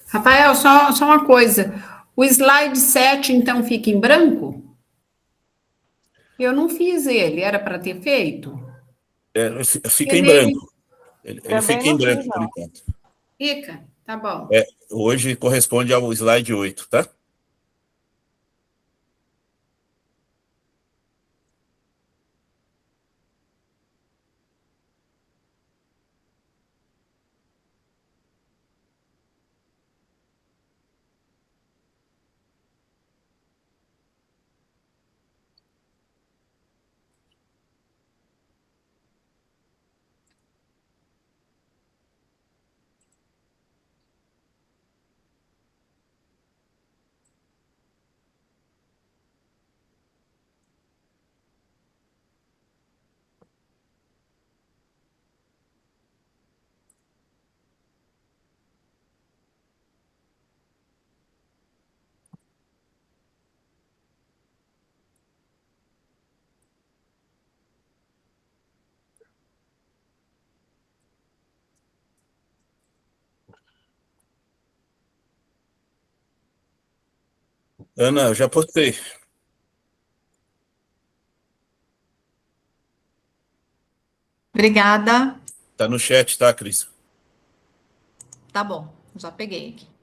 Rafael, só uma coisa. O slide 7, então, fica em branco? Eu não fiz ele, era para ter feito? Fica em branco. Ele fica em branco, por não. enquanto. Fica. Tá bom. Hoje corresponde ao slide 8, tá? Ana, eu já postei. Obrigada. Tá no chat, tá, Cris? Tá bom, já peguei aqui.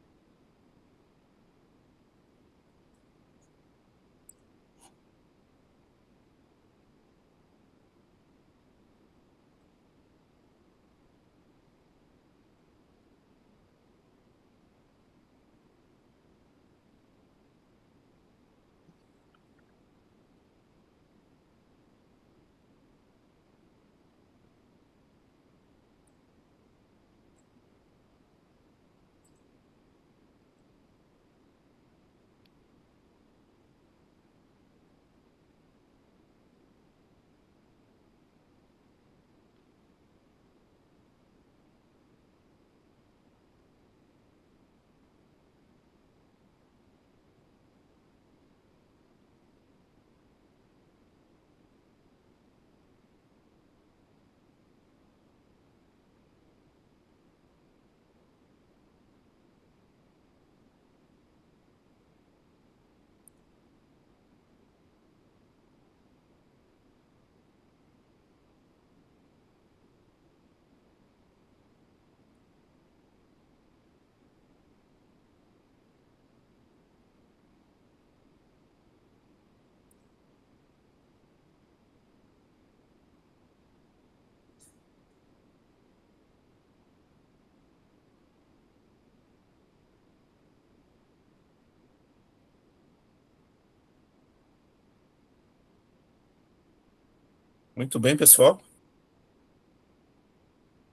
Muito bem, pessoal.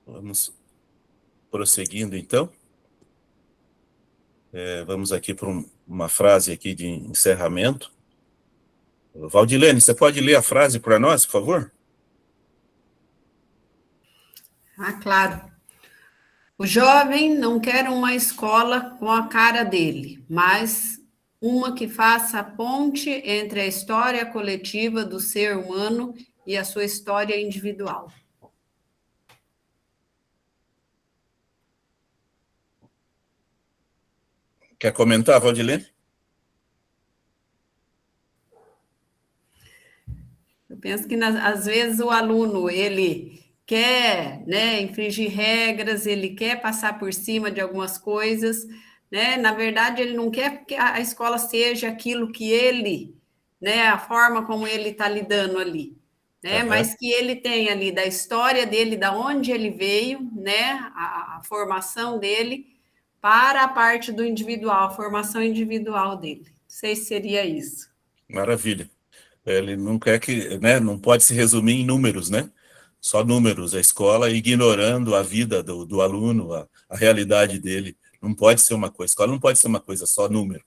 Vamos prosseguindo, então. Vamos aqui para uma frase aqui de encerramento. Valdilene, você pode ler a frase para nós, por favor? Ah, claro. O jovem não quer uma escola com a cara dele, mas uma que faça a ponte entre a história coletiva do ser humano e a sua história individual. Quer comentar, Valdilene? Eu penso que, às vezes, o aluno, ele quer, né, infringir regras, ele quer passar por cima de algumas coisas, né? Na verdade, ele não quer que a escola seja aquilo que ele, né, a forma como ele está lidando ali, né? Mas que ele tenha ali da história dele, da onde ele veio, né, a formação dele, para a parte do individual, a formação individual dele. Não sei se seria isso. Maravilha. Ele não quer que, né, não pode se resumir em números, né? Só números, a escola ignorando a vida do aluno, a realidade dele. Não pode ser uma coisa, a escola não pode ser uma coisa só número.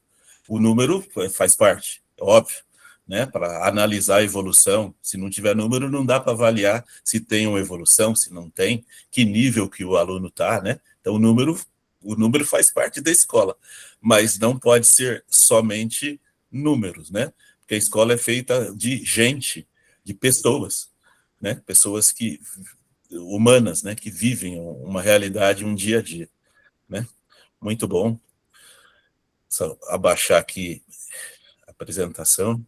O número faz parte, é óbvio, né? Para analisar a evolução. Se não tiver número, não dá para avaliar se tem uma evolução, se não tem, que nível que o aluno está, né? Então, o número faz parte da escola, mas não pode ser somente números, né? Porque a escola é feita de gente, de pessoas, né? Pessoas humanas, né? Que vivem uma realidade, um dia a dia, né? Muito bom. Só abaixar aqui a apresentação.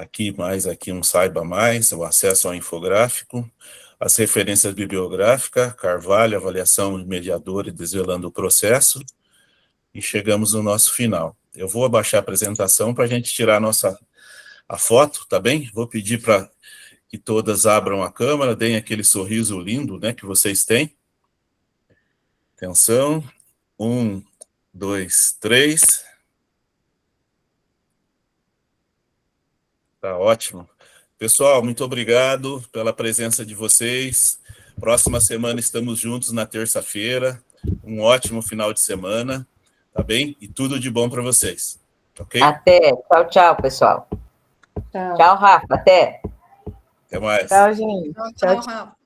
aqui um Saiba Mais, o acesso ao infográfico, as referências bibliográficas, Carvalho, avaliação mediadora e desvelando o processo, e chegamos no nosso final. Eu vou abaixar a apresentação para a gente tirar a foto, tá bem? Vou pedir para que todas abram a câmera, deem aquele sorriso lindo, né, que vocês têm. Atenção. 1, 2, 3. Tá ótimo. Pessoal, muito obrigado pela presença de vocês. Próxima semana estamos juntos na terça-feira. Um ótimo final de semana, tá bem? E tudo de bom para vocês, ok? Até. Tchau, tchau, pessoal. Tchau. Tchau, Rafa. Até. Até mais. Tchau, gente. Tchau, Rafa.